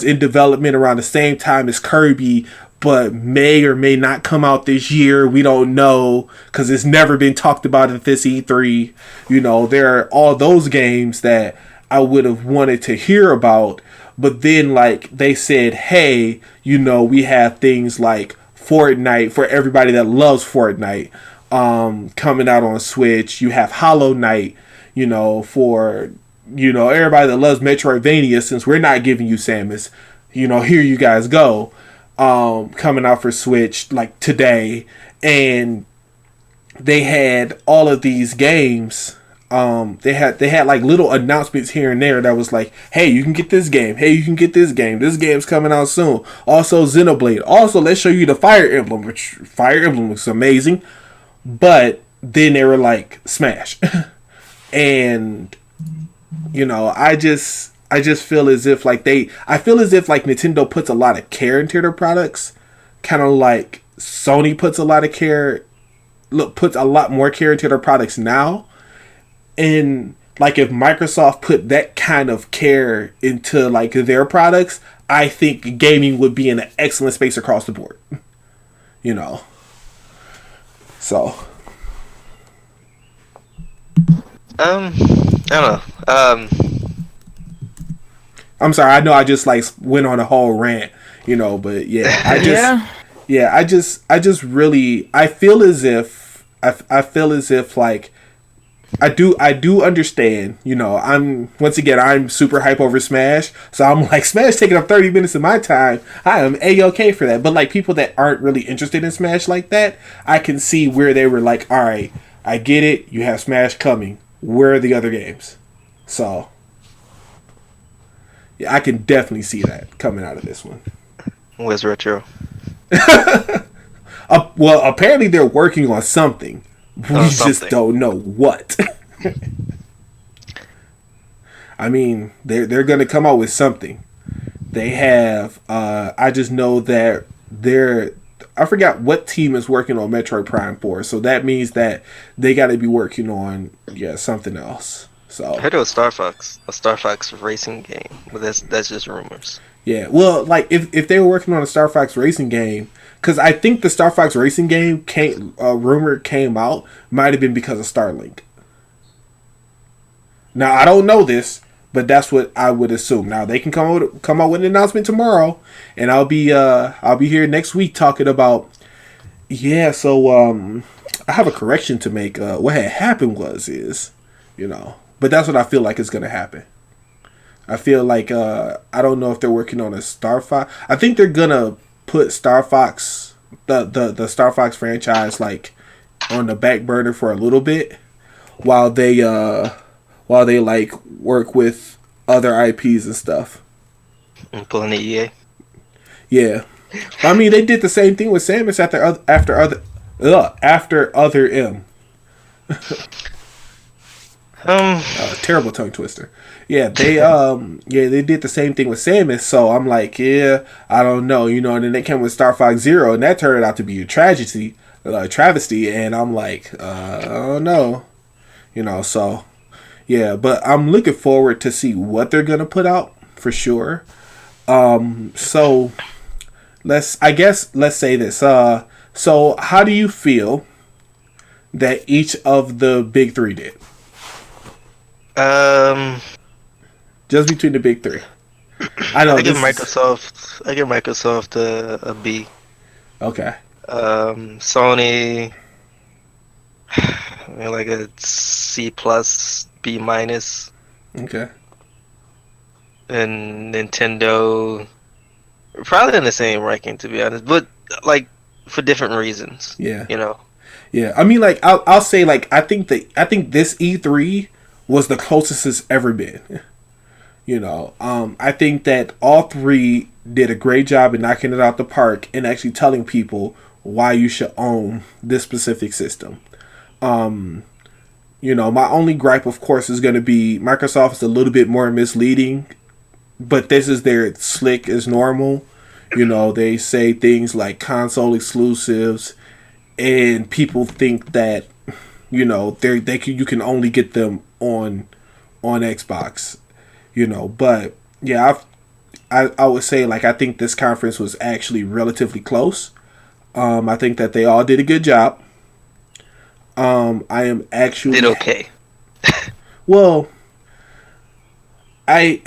in development around the same time as Kirby, but may or may not come out this year. We don't know because it's never been talked about at this E3. You know, there are all those games that I would have wanted to hear about, but then like they said, hey, you know, we have things like Fortnite for everybody that loves Fortnite coming out on Switch. You have Hollow Knight, you know, for, you know, everybody that loves Metroidvania, since we're not giving you Samus, you know, here you guys go, coming out for Switch like today. And they had all of these games. They had like little announcements here and there that was like, hey, you can get this game. Hey, you can get this game. This game's coming out soon. Also Xenoblade. Also, let's show you the Fire Emblem, which Fire Emblem looks amazing. But then they were like, Smash. And you know, I just feel as if like Nintendo puts a lot of care into their products, kind of like Sony puts a lot more care into their products now. And like if Microsoft put that kind of care into like their products, I think gaming would be in an excellent space across the board. You know. So I don't know. I'm sorry, I know I just like went on a whole rant, you know, but yeah, I just really I feel as if like I do understand, you know, I'm super hype over Smash, so I'm like, Smash taking up 30 minutes of my time, I am A-okay for that. But like people that aren't really interested in Smash like that, I can see where they were like, alright, I get it, you have Smash coming, where are the other games? So yeah, I can definitely see that coming out of this one. Where's Retro? Well, apparently they're working on something. We just don't know what. I mean, they're going to come out with something. They have. I just know that I forgot what team is working on Metroid Prime 4, so that means that they got to be working on something else. So I heard it was a Star Fox racing game, but that's just rumors. Yeah, well, like if they were working on a Star Fox racing game, because I think the Star Fox Racing game rumor came out might have been because of Starlink. Now I don't know this, but that's what I would assume. Now they can come out with an announcement tomorrow, and I'll be here next week talking about. Yeah, so I have a correction to make. What had happened is, but that's what I feel like is gonna happen. I feel like I don't know if they're working on a Star Fox. I think they're gonna put Star Fox, the Star Fox franchise, like on the back burner for a little bit, while they like work with other IPs and stuff. And pulling the EA. Yeah, I mean they did the same thing with Samus after Other M. Terrible tongue twister. Yeah, they did the same thing with Samus. So I'm like, yeah, I don't know, and then they came with Star Fox Zero, and that turned out to be a travesty. And I'm like, I don't know, So yeah, but I'm looking forward to see what they're gonna put out for sure. So let's say this. So how do you feel that each of the big three did? Just between the big three. I know. I give Microsoft a B. Okay. Sony, like a C plus, B minus. Okay. And Nintendo, probably in the same ranking, to be honest, but like for different reasons. Yeah. Yeah. I mean, like I'll say, like I think this E3 was the closest it's ever been. I think that all three did a great job in knocking it out the park and actually telling people why you should own this specific system. My only gripe, of course, is going to be Microsoft is a little bit more misleading, but this is their slick as normal. They say things like console exclusives, and people think that, you can only get them on Xbox. But yeah, I would say, like, I think this conference was actually relatively close. I think that they all did a good job. I am actually did okay. Well, I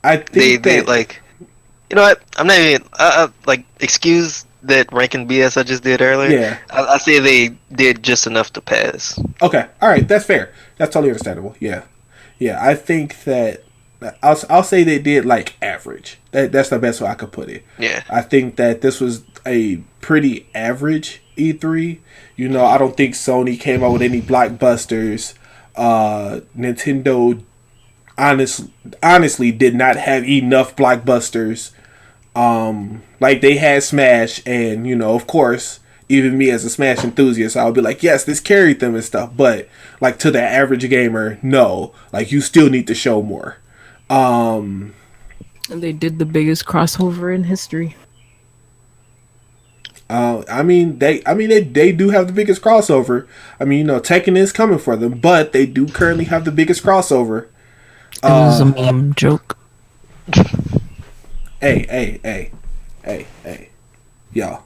think they like, what? I'm not even like excuse that ranking BS I just did earlier. Yeah, I say they did just enough to pass. Okay, all right, that's fair. That's totally understandable. Yeah. I think that I'll say they did like average. That's the best way I could put it. Yeah. I think that this was a pretty average E3. I don't think Sony came out with any blockbusters. Nintendo honestly did not have enough blockbusters. Like they had Smash, and of course, even me as a Smash enthusiast, I would be like, yes, this carried them and stuff. But like to the average gamer, no. Like you still need to show more. And they did the biggest crossover in history. They do have the biggest crossover. Tekken is coming for them, but they do currently have the biggest crossover. It was a meme joke. Hey, y'all.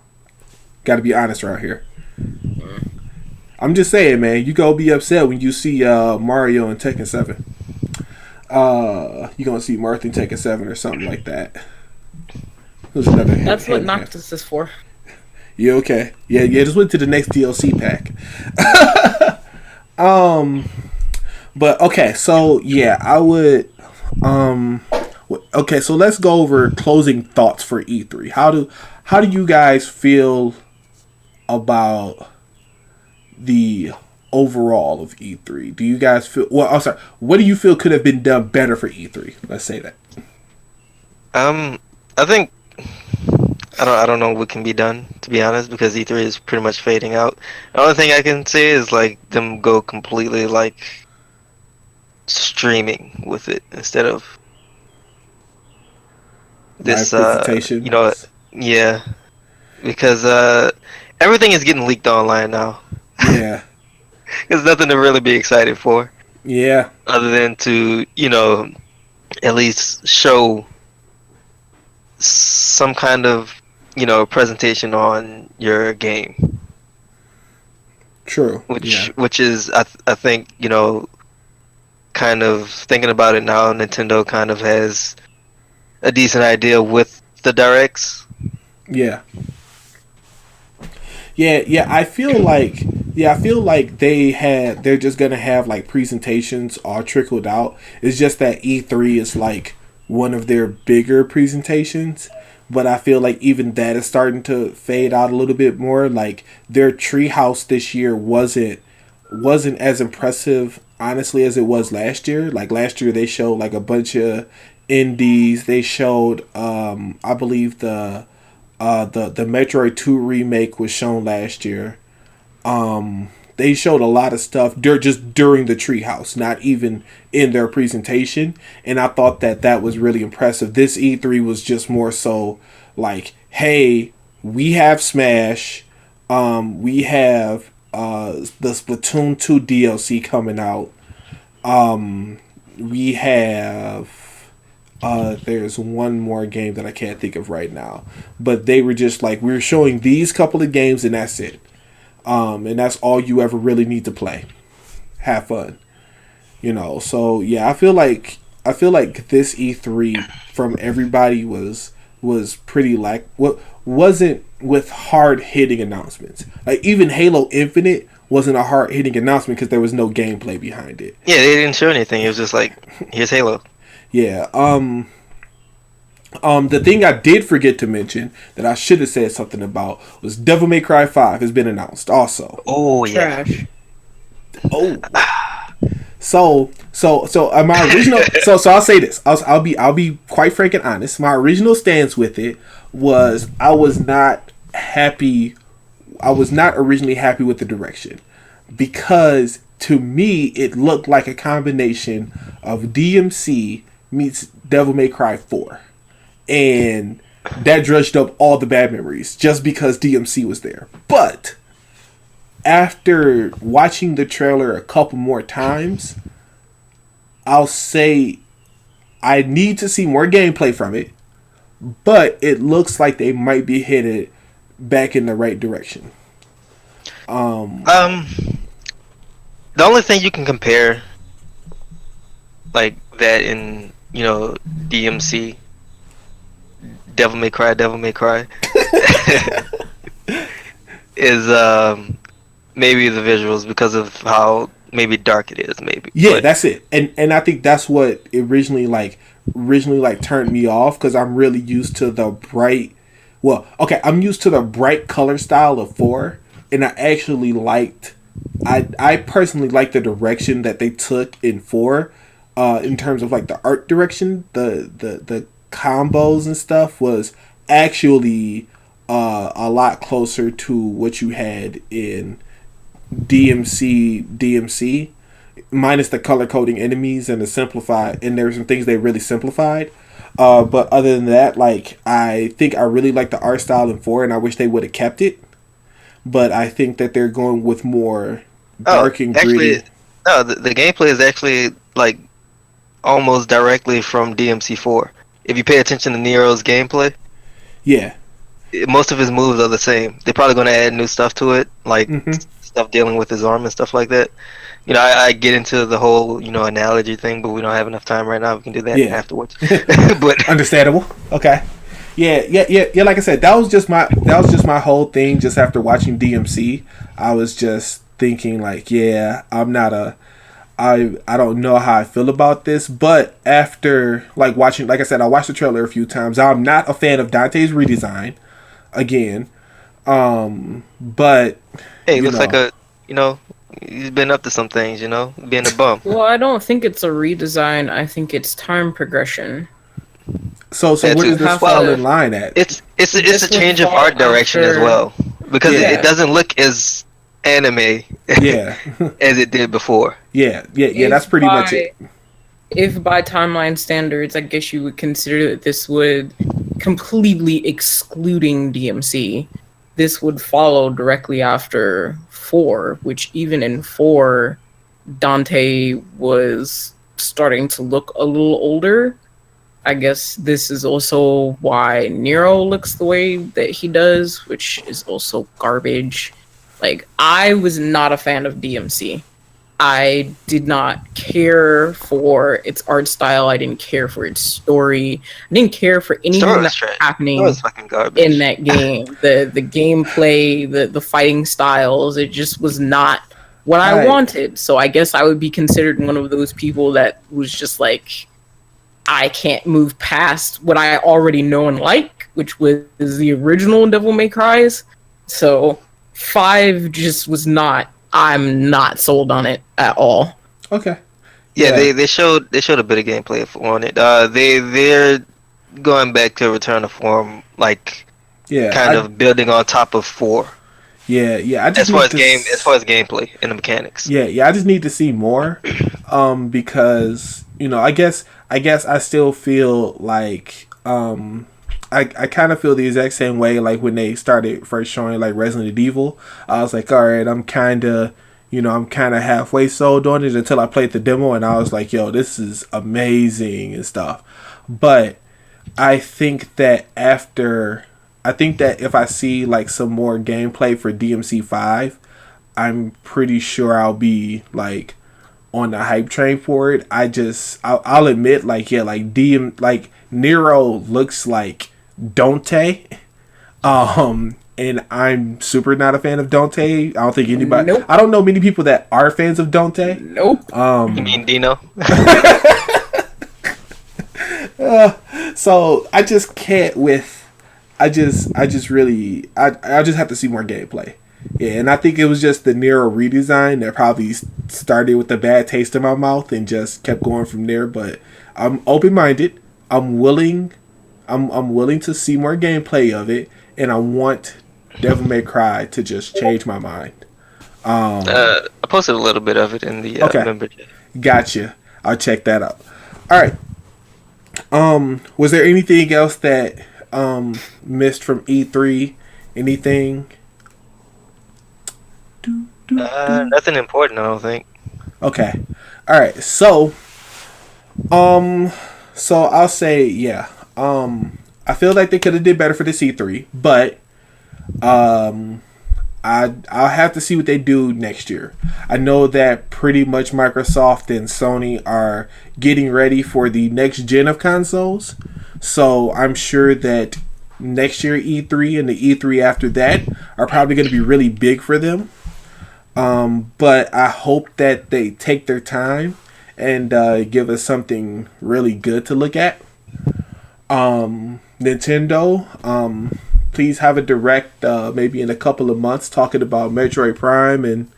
Gotta be honest around here. I'm just saying, man. You go be upset when you see Mario in Tekken 7. You gonna see Martha in Tekken 7 or something like that. That's what Noctis is for. You okay? Yeah. Just went to the next DLC pack. But okay, so yeah, I would. Okay, so let's go over closing thoughts for E3. How do you guys feel about the overall of E3? Do you guys feel? Well, I'm sorry. What do you feel could have been done better for E3? Let's say that. I think I don't know what can be done, to be honest, because E3 is pretty much fading out. The only thing I can say is like them go completely like streaming with it instead of this presentation. Yeah, because everything is getting leaked online now. Yeah. There's nothing to really be excited for. Yeah. Other than to, at least show some kind of presentation on your game, True. which Yeah. which is I think kind of thinking about it now, Nintendo kind of has a decent idea with the directs. Yeah. Yeah. I feel like they're just gonna have like presentations all trickled out. It's just that E3 is like one of their bigger presentations. But I feel like even that is starting to fade out a little bit more. Like their treehouse this year wasn't as impressive, honestly, as it was last year. Like last year, they showed like a bunch of indies. They showed, I believe the Metroid 2 remake was shown last year. They showed a lot of stuff just during the treehouse, not even in their presentation, and I thought that was really impressive. This E3 was just more so like, hey, we have Smash, we have the Splatoon 2 DLC coming out, we have there's one more game that I can't think of right now, but they were just like, we're showing these couple of games and that's it. And that's all you ever really need to play. Have fun, So yeah, I feel like this E3 from everybody was pretty what wasn't with hard hitting announcements. Like even Halo Infinite wasn't a hard hitting announcement because there was no gameplay behind it. Yeah, they didn't show anything. It was just like, here's Halo. Yeah. The thing I did forget to mention that I should have said something about was Devil May Cry 5 has been announced also. Oh yeah. Trash. Oh. So my original so I'll say this. I'll be quite frank and honest. My original stance with it was I was not originally happy with the direction, because to me it looked like a combination of DMC meets Devil May Cry 4. And that dredged up all the bad memories just because DMC was there. But after watching the trailer a couple more times, I'll say I need to see more gameplay from it, but it looks like they might be headed back in the right direction. The only thing you can compare like that in DMC, Devil May Cry is maybe the visuals, because of how maybe dark it is, maybe. Yeah, but that's it. And I think that's what originally turned me off, because I'm really used to the bright I'm used to the bright color style of 4, and I personally liked the direction that they took in 4, in terms of like the art direction, the combos and stuff was actually a lot closer to what you had in DMC, minus the color coding enemies and the simplified, and there were some things they really simplified. But other than that, like, I think I really like the art style in 4, and I wish they would have kept it. But I think that they're going with more dark and gritty. Actually, no, the gameplay is actually like almost directly from DMC4. If you pay attention to Nero's gameplay, yeah, most of his moves are the same. They're probably going to add new stuff to it, like stuff dealing with his arm and stuff like that. I get into the whole analogy thing, but we don't have enough time right now. We can do that afterwards. But understandable. Okay. Yeah. Like I said, that was just my whole thing. Just after watching DMC, I was just thinking like, yeah, I don't know how I feel about this, but after watching, like I said, I watched the trailer a few times. I'm not a fan of Dante's redesign again. But hey, looks like he's been up to some things, being a bum. Well, I don't think it's a redesign. I think it's time progression. So where does this fall in line at? It's a change of art direction as well, because it doesn't look as anime as it did before. Yeah, that's pretty much it. If by timeline standards, I guess you would consider that this would, completely excluding DMC, this would follow directly after 4, which even in 4, Dante was starting to look a little older. I guess this is also why Nero looks the way that he does, which is also garbage. Like, I was not a fan of DMC. I did not care for its art style. I didn't care for its story. I didn't care for anything Story was that's trash. happening That was fucking garbage. in that game. The gameplay, the fighting styles, it just was not what I Right. wanted. So I guess I would be considered one of those people that was just like, I can't move past what I already know and like, which was the original Devil May Cry's. So 5 just was not. I'm not sold on it at all. Okay. Yeah, Yeah. they showed a bit of gameplay on it. They're going back to Return to Form, like Yeah. kind of building on top of 4 Yeah. I just as far need as to as far as gameplay and the mechanics. Yeah. I just need to see more, because I guess I still feel like I kind of feel the exact same way like when they started first showing like Resident Evil. I was like, all right, I'm kind of halfway sold on it until I played the demo and I was like, yo, this is amazing and stuff. But I think that if I see like some more gameplay for DMC5, I'm pretty sure I'll be like on the hype train for it. I'll admit, like, yeah, like Nero looks like Dante, and I'm super not a fan of Dante. I don't think anybody. Nope. I don't know many people that are fans of Dante. Nope. You mean Dino? So I just can't with. I just have to see more gameplay. Yeah, and I think it was just the Nero redesign that probably started with a bad taste in my mouth and just kept going from there. But I'm open minded. I'm willing to see more gameplay of it, and I want Devil May Cry to just change my mind. I posted a little bit of it in the Okay. member chat. Gotcha. I'll check that out. All right. Was there anything else that missed from E3? Anything? Nothing important, I don't think. Okay. All right. So I'll say, yeah. I feel like they could have did better for the C3, but I'll have to see what they do next year. I know that pretty much Microsoft and Sony are getting ready for the next gen of consoles, so I'm sure that next year E3 and the E3 after that are probably going to be really big for them. But I hope that they take their time and give us something really good to look at. Nintendo, please have a direct maybe in a couple of months talking about Metroid Prime and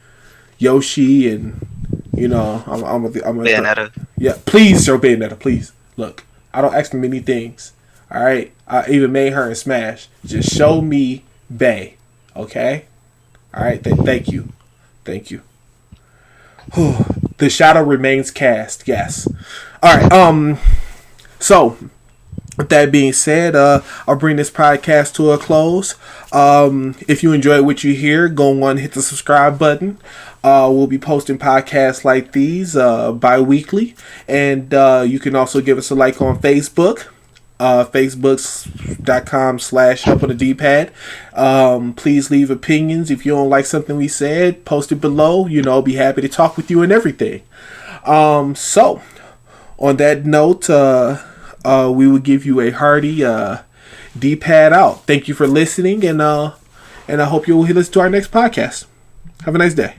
Yoshi and I'm Bayonetta. yeah, please show Bayonetta, please. Look, I don't ask for many things. All right, I even made her in Smash. Just show me Bay, okay? All right, thank you. The shadow remains cast. Yes. All right. So, with that being said, I'll bring this podcast to a close. If you enjoy what you hear, go on and hit the subscribe button. We'll be posting podcasts like these bi-weekly. And you can also give us a like on Facebook. Facebook.com/help on the D-pad. Please leave opinions. If you don't like something we said, post it below. Be happy to talk with you and everything. So, on that note, we will give you a hearty D-pad out. Thank you for listening, and I hope you will hit us to our next podcast. Have a nice day.